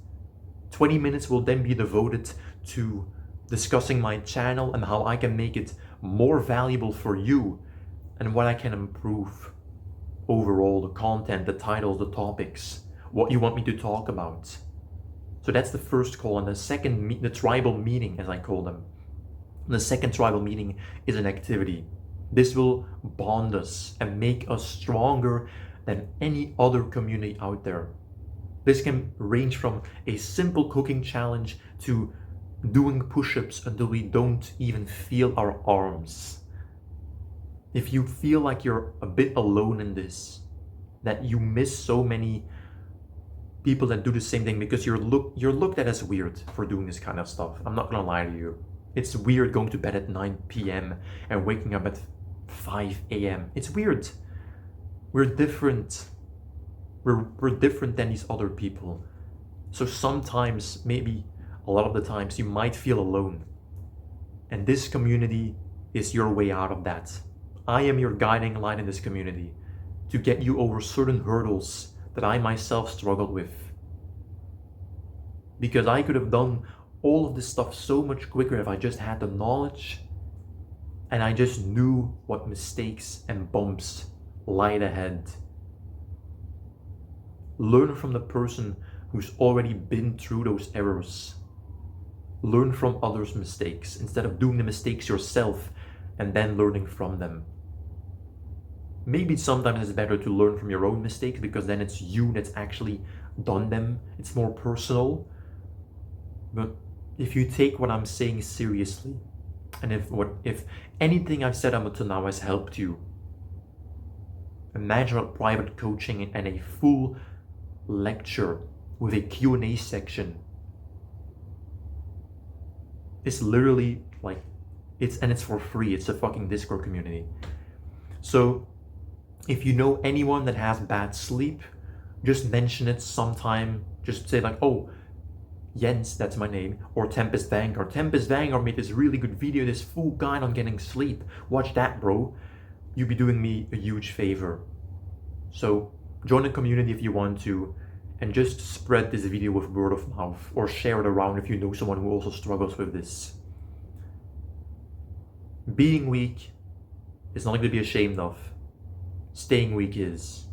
20 minutes will then be devoted to discussing my channel and how I can make it more valuable for you and what I can improve overall, the content, the titles, the topics, what you want me to talk about. So that's the first call. And the second, the tribal meeting, as I call them. The second tribal meeting is an activity. This will bond us and make us stronger than any other community out there. This can range from a simple cooking challenge to doing push-ups until we don't even feel our arms. If you feel like you're a bit alone in this, that you miss so many people that do the same thing because you're looked at as weird for doing this kind of stuff. I'm not gonna lie to you. It's weird going to bed at 9 p.m. and waking up at 5 a.m. It's weird. We're different. We're different than these other people. So sometimes, maybe a lot of the times, you might feel alone. And this community is your way out of that. I am your guiding light in this community to get you over certain hurdles that I myself struggled with. Because I could have done all of this stuff so much quicker if I just had the knowledge and I just knew what mistakes and bumps lied ahead. Learn from the person who's already been through those errors. Learn from others' mistakes instead of doing the mistakes yourself and then learning from them. Maybe sometimes it's better to learn from your own mistakes because then it's you that's actually done them. It's more personal. But if you take what I'm saying seriously, and if anything I've said up until now has helped you, imagine what private coaching and a full lecture with a Q&A section is literally like, it's for free. It's a fucking Discord community. So if you know anyone that has bad sleep, just mention it sometime. Just say like, oh, Jens, that's my name, or Tempest Vanguard. Tempest Vanguard made this really good video, this full guide on getting sleep. Watch that, bro. You'd be doing me a huge favor. So join the community if you want to, and just spread this video with word of mouth, or share it around if you know someone who also struggles with this. Being weak is nothing to be ashamed of. Staying weak is.